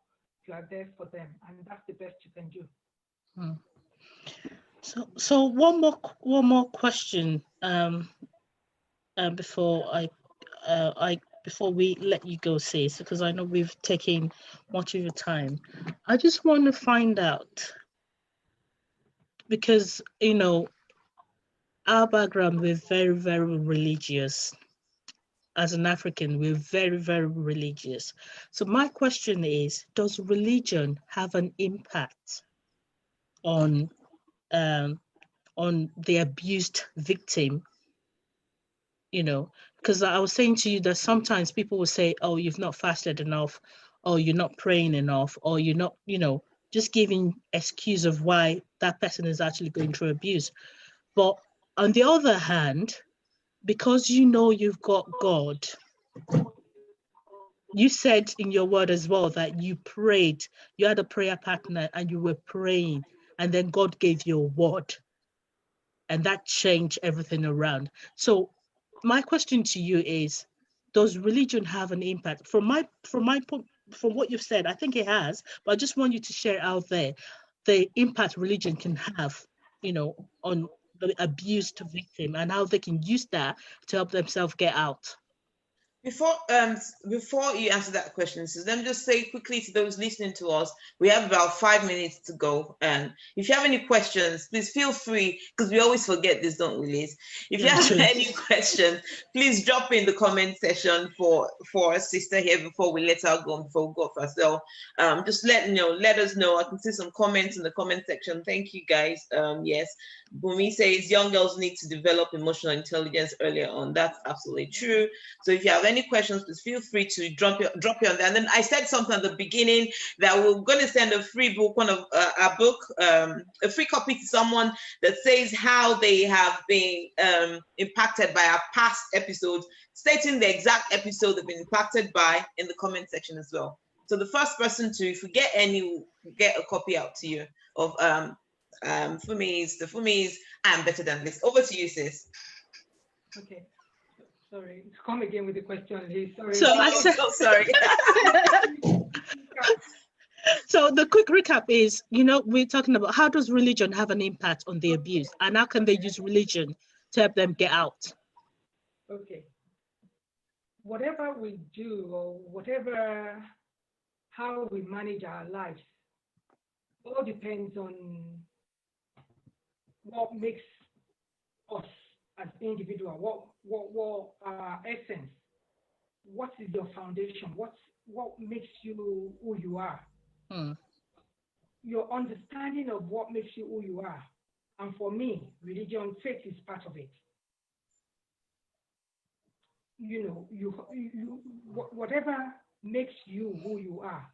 You are there for them, and that's the best you can do. So one more question before we let you go, sis, because I know we've taken much of your time. I just want to find out, because our background, we're very, very religious. As an African, we're very, very religious. So my question is, does religion have an impact on the abused victim? Because I was saying to you that sometimes people will say, oh, you've not fasted enough, or you're not praying enough, or you're not, just giving excuse of why that person is actually going through abuse. But on the other hand, because you've got God, you said in your word as well that you prayed, you had a prayer partner and you were praying, and then God gave you a word, and that changed everything around. So my question to you is, does religion have an impact? From what you've said, I think it has, but I just want you to share out there the impact religion can have, on the abused victim, and how they can use that to help themselves get out. Before you answer that question, so let me just say quickly to those listening to us, we have about 5 minutes to go. And if you have any questions, please feel free, because we always forget this, don't we, Liz? If you have any questions, please drop in the comment section for our sister here before we let her go, before we go off ourselves. Just let us know. I can see some comments in the comment section. Thank you, guys. Yes, Bumi says young girls need to develop emotional intelligence earlier on. That's absolutely true. So if you have any questions, please feel free to drop your on there. And then I said something at the beginning that we're going to send a free book, a free copy to someone that says how they have been impacted by our past episodes, stating the exact episode they've been impacted by in the comment section as well. So the first person to, if we get any, we'll get a copy out to you of Funmi's I'm Better Than This. Over to you, sis. Okay. Sorry, come again with the question, Liz. Sorry. So I said, sorry. So the quick recap is, we're talking about how does religion have an impact on the abuse, and how can they use religion to help them get out? Okay. Whatever we do, or how we manage our lives, all depends on what makes us as individual, what our essence, what is your foundation, what makes you who you are. Your understanding of what makes you who you are. And for me, religion, faith is part of it. Whatever makes you who you are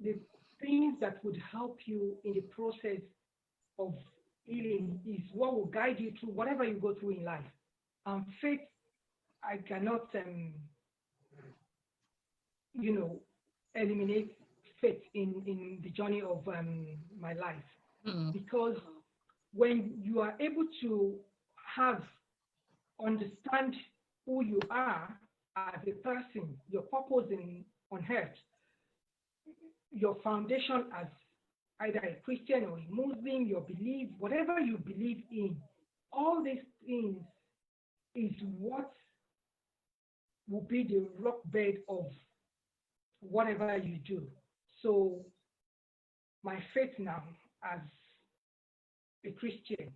the things that would help you in the process of healing is what will guide you through whatever you go through in life. Faith, I cannot, eliminate faith in the journey of my life. Because when you are able to understand who you are as a person, your purpose on earth, your foundation as either a Christian or a Muslim, your belief, whatever you believe in, all these things is what will be the rock bed of whatever you do. So my faith now as a Christian,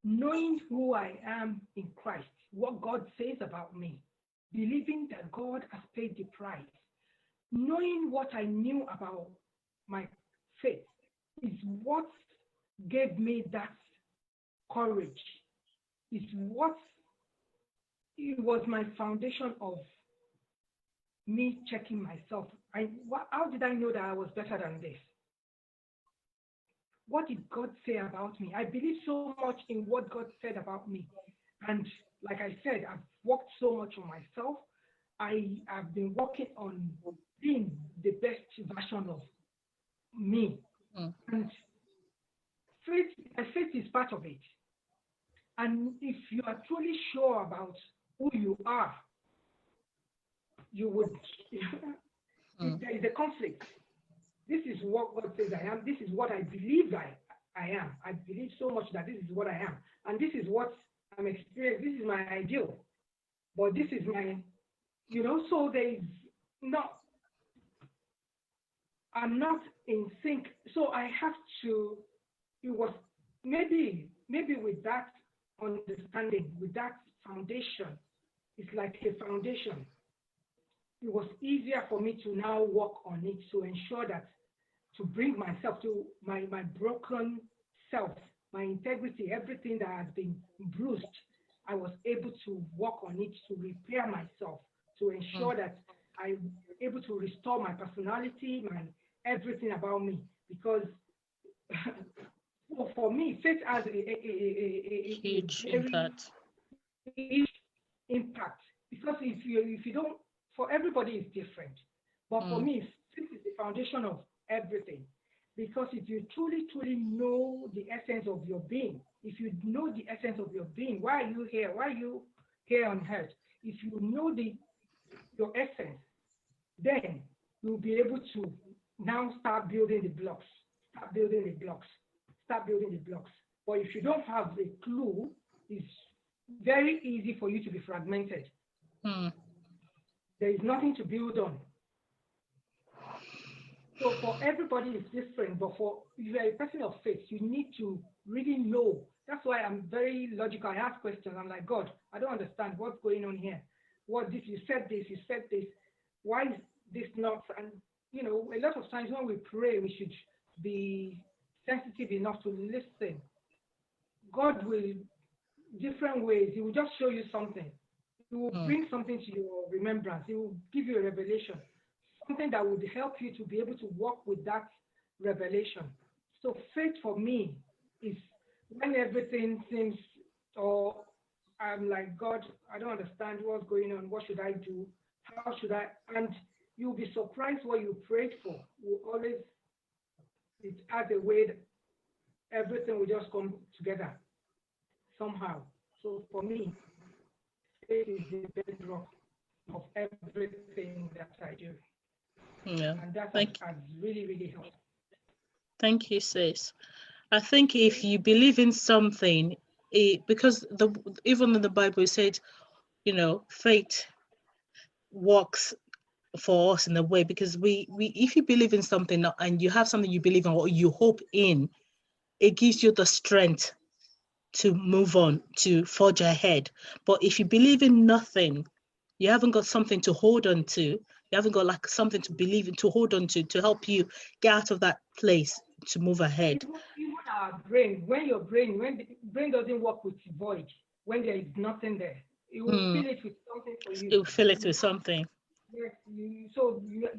knowing who I am in Christ, what God says about me, believing that God has paid the price, knowing what I knew about my faith is what gave me that courage. It was my foundation of me checking myself. How did I know that I was better than this? What did God say about me? I believe so much in what God said about me. And like I said, I've worked so much on myself. I have been working on being the best version of me. And faith is part of it. And if you are truly sure about who you are, you would, there is a conflict. This is what God says I am. This is what I believe I am. I believe so much that this is what I am. And this is what I'm experiencing. This is my ideal. But this is my, so there is not, I'm not in sync. So I have to, it was maybe with that understanding, with that foundation, it's like a foundation. It was easier for me to now work on it to ensure that, to bring myself to my broken self, my integrity, everything that has been bruised, I was able to work on it to repair myself, to ensure that I'm able to restore my personality, my everything about me. Because for me, faith has a huge impact. Because if you don't, for everybody it's different. But for me, faith is the foundation of everything. Because if you truly know the essence of your being, if you know the essence of your being, why are you here? Why are you here on earth? If you know your essence, then you'll be able to now start building the blocks. Start building the blocks. But if you don't have a clue, it's very easy for you to be fragmented. There is nothing to build on. So for everybody it's different, but if you're a person of faith, you need to really know. That's why I'm very logical. I ask questions. I'm like, God, I don't understand what's going on here. What this? You said this. Why is this not? And a lot of times when we pray, we should be sensitive enough to listen. God will, different ways, He will just show you something. He will bring something to your remembrance. He will give you a revelation, something that would help you to be able to work with that revelation. So faith for me is when everything seems, or I'm like, God, I don't understand what's going on. What should I do? How should I? And you'll be surprised what you prayed for. It has a way that everything will just come together somehow. So for me, faith is the bedrock of everything that I do. Yeah. And that has really, really helped. Thank you, sis. I think if you believe in something, because even in the Bible it said, faith works for us in a way, because we if you believe in something and you have something you believe in or you hope in, it gives you the strength to move on, to forge ahead. But if you believe in nothing, you haven't got something to hold on to, you haven't got like something to believe in, to hold on to help you get out of that place to move ahead. Even our brain, when the brain doesn't work with void, when there is nothing there, it will fill it with something for you. It will fill it with something. Yes,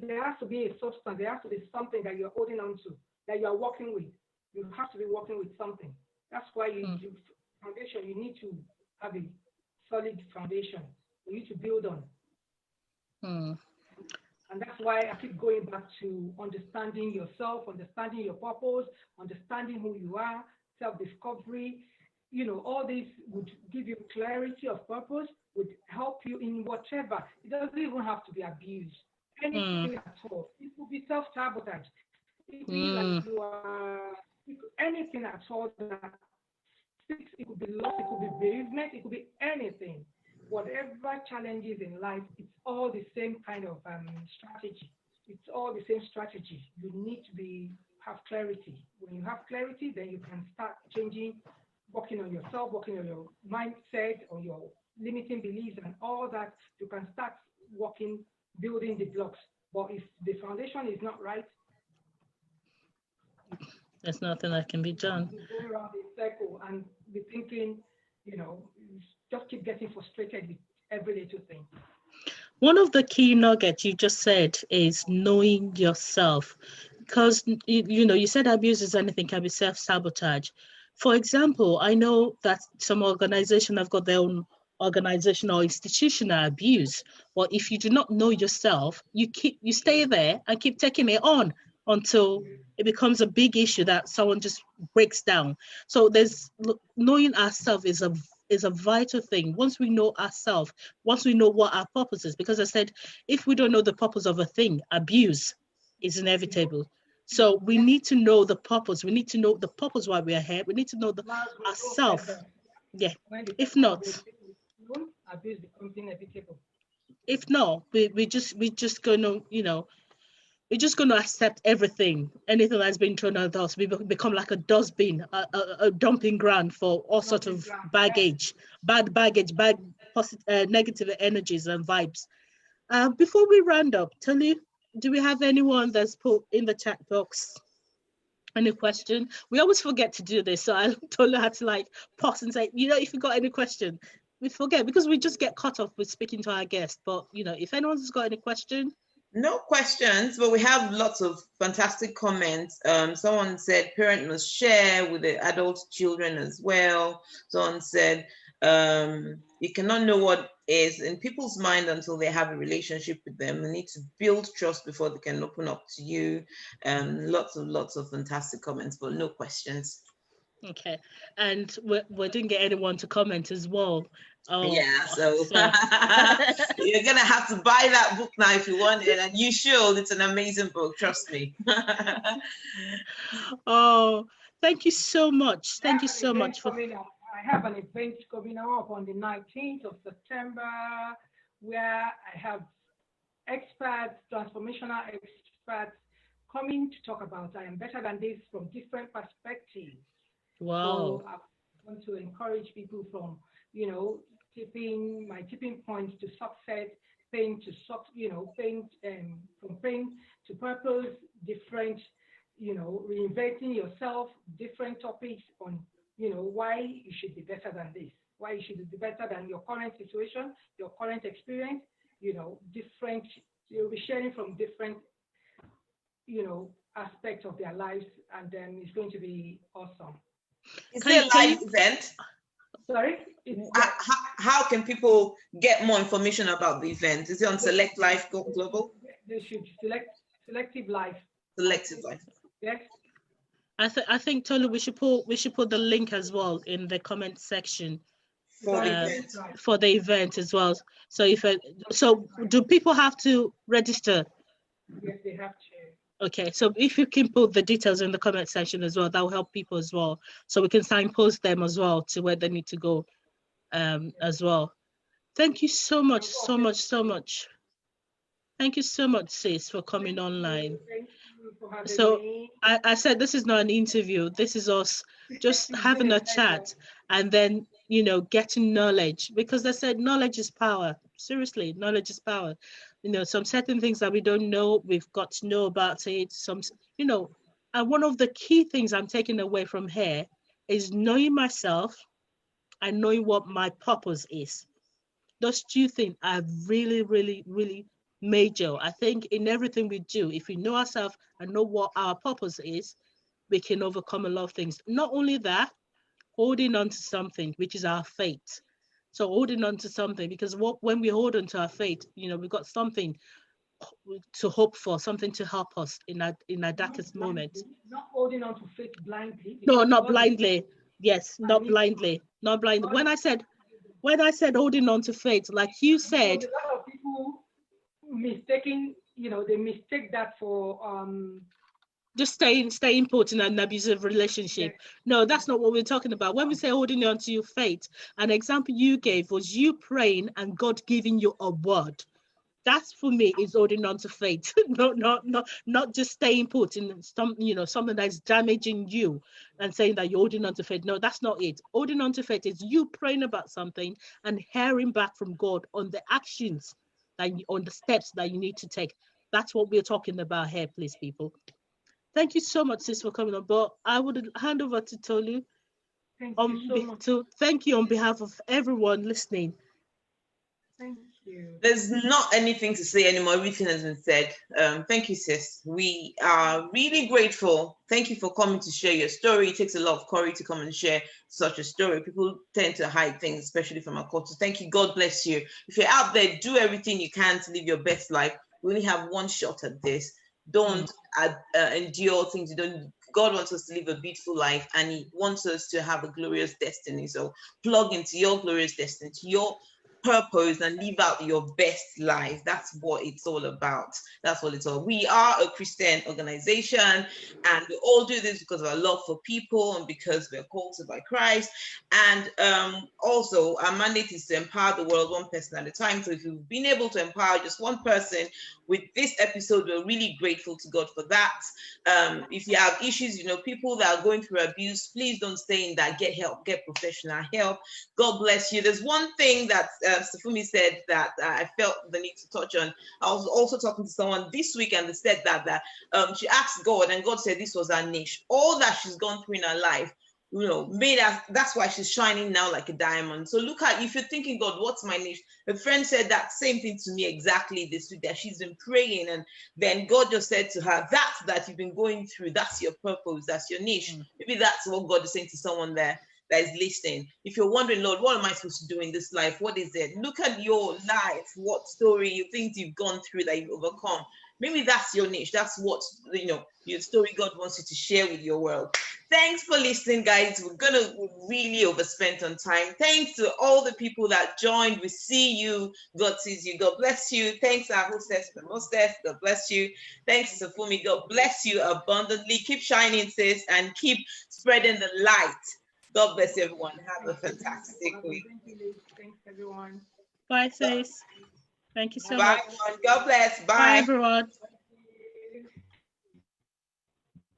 there has to be a substance, there has to be something that you're holding on to, that you're working with. You have to be working with something. That's why you Mm. do foundation. You need to have a solid foundation for you to build on. Mm. And that's why I keep going back to understanding yourself, understanding your purpose, understanding who you are, self-discovery. You know, all this would give you clarity of purpose, would help you in whatever. It doesn't even have to be abuse. Mm. Anything at all. It could be self-sabotage. It could be like Mm. you are, anything at all that it could be loss, it could be bereavement, it could be anything. Whatever challenges in life, it's all the same kind of strategy. It's all the same strategy. You need to have clarity. When you have clarity, then you can start changing, working on yourself, working on your mindset, on your limiting beliefs, and all that. You can start working, building the blocks. But if the foundation is not right, There's nothing that can be done. you go around in circle and be thinking, you know, you just keep getting frustrated with every little thing. One of the key nuggets you just said is knowing yourself, because you said abuse is anything can be self-sabotage. For example, I know that some organizations have got their own organizational institutional abuse, but if you do not know yourself, you stay there and keep taking it on until it becomes a big issue that someone just breaks down. So knowing ourselves is a vital thing. Once we know ourselves, once we know what our purpose is, because I said, if we don't know the purpose of a thing, abuse is inevitable. So we need to know the purpose. We need to know the purpose why we are here. We need to know ourselves. Yeah. When the If person not, abuse becomes inevitable. if not, we just gonna, we're just going to accept anything that's been thrown at us. We become like a dustbin, a dumping ground for all sorts of baggage, bad baggage, negative energies and vibes. Before we round up, Tolu, do we have anyone that's put in the chat box any question? We always forget to do this, so I Tolu had to pause and say, if you got any question, we forget because we just get cut off with speaking to our guest. But if anyone's got any question. No questions, but we have lots of fantastic comments. Someone said parent must share with the adult children as well. Someone said you cannot know what is in people's mind until they have a relationship with them. They need to build trust before they can open up to you. Lots of fantastic comments, but no questions. Okay, and we didn't get anyone to comment as well. Oh, yeah, so you're gonna have to buy that book now if you want it, and you should. It's an amazing book, trust me. Oh, thank you so much. Thank you so much for. I have an event coming up on the 19th of September where I have experts, transformational experts, coming to talk about I am better than this from different perspectives. Wow. So I want to encourage people from, tipping points to success, pain to from pain to purpose, different, reinventing yourself, different topics on, why you should be better than this, why you should be better than your current situation, your current experience, different, you'll be sharing from different, aspects of their lives, and then it's going to be awesome. Is it a live event? Sorry? How can people get more information about the event? Is it on SelectiveLife Global? They should SelectiveLife. SelectiveLife. Yes. I think Tolu, we should put the link as well in the comment section for the event as well. So so do people have to register? Yes, they have to. Okay, so if you can put the details in the comment section as well, that will help people as well. So we can signpost them as well to where they need to go as well. Thank you so much, so much. Thank you so much, sis, for coming online. Thank you for having me. I said this is not an interview. This is us just having a chat and then, getting knowledge, because they said knowledge is power. Seriously, knowledge is power. Some certain things that we don't know, we've got to know about it. And one of the key things I'm taking away from here is knowing myself and knowing what my purpose is. Those two things are really, really, really major. I think in everything we do, if we know ourselves and know what our purpose is, we can overcome a lot of things. Not only that, holding on to something, which is our faith. So holding on to something, because when we hold on to our faith, we've got something to hope for, something to help us in our darkest moment. Not holding on to faith blindly. No, not blindly. Yes, not blindly. Not blindly. When I said holding on to faith, like you said, a lot of people mistaking, they mistake that for just staying put in an abusive relationship. Yes. No, that's not what we're talking about. When we say holding on to your faith, an example you gave was you praying and God giving you a word. That's, for me, is holding on to faith. not just staying put in something that's damaging you and saying that you're holding on to faith. No, that's not it. Holding on to faith is you praying about something and hearing back from God on the actions on the steps that you need to take. That's what we're talking about here, please, people. Thank you so much, sis, for coming on. But I would hand over to Tolu. Thank you so much. Thank you on behalf of everyone listening. Thank you. There's not anything to say anymore. Everything has been said. Thank you, sis. We are really grateful. Thank you for coming to share your story. It takes a lot of courage to come and share such a story. People tend to hide things, especially from our culture. Thank you. God bless you. If you're out there, do everything you can to live your best life. We only have one shot at this. Don't endure things you don't. God wants us to live a beautiful life, and He wants us to have a glorious destiny. So plug into your glorious destiny, to your purpose, and live out your best life. That's what it's all about. That's what it's all. We are a Christian organization, and we all do this because of our love for people and because we're called to by Christ. And also, our mandate is to empower the world one person at a time. So if you've been able to empower just one person with this episode, we're really grateful to God for that. If you have issues, people that are going through abuse, please don't stay in that. Get help, get professional help. God bless you. There's one thing that Funmi said that I felt the need to touch on. I was also talking to someone this week, and they said that she asked God, and God said this was her niche. All that she's gone through in her life, made her, that's why she's shining now like a diamond. So look at, if you're thinking, God, what's my niche? A friend said that same thing to me exactly this week, that she's been praying, and then God just said to her, that you've been going through, that's your purpose, that's your niche. Maybe that's what God is saying to someone there that is listening. If you're wondering, Lord, what am I supposed to do in this life? What is it? Look at your life, what story you think you've gone through that you've overcome. Maybe that's your niche. That's what, your story God wants you to share with your world. Thanks for listening, guys. We're going to really overspend on time. Thanks to all the people that joined. We see you. God sees you. God bless you. Thanks, our hostess, the hostess. God bless you. Thanks to Funmi. God bless you abundantly. Keep shining, sis, and keep spreading the light. God bless everyone. Have a fantastic week. Thanks, everyone. Bye, sis. Thank you so Bye, much. everyone. God bless. Bye. Bye, everyone.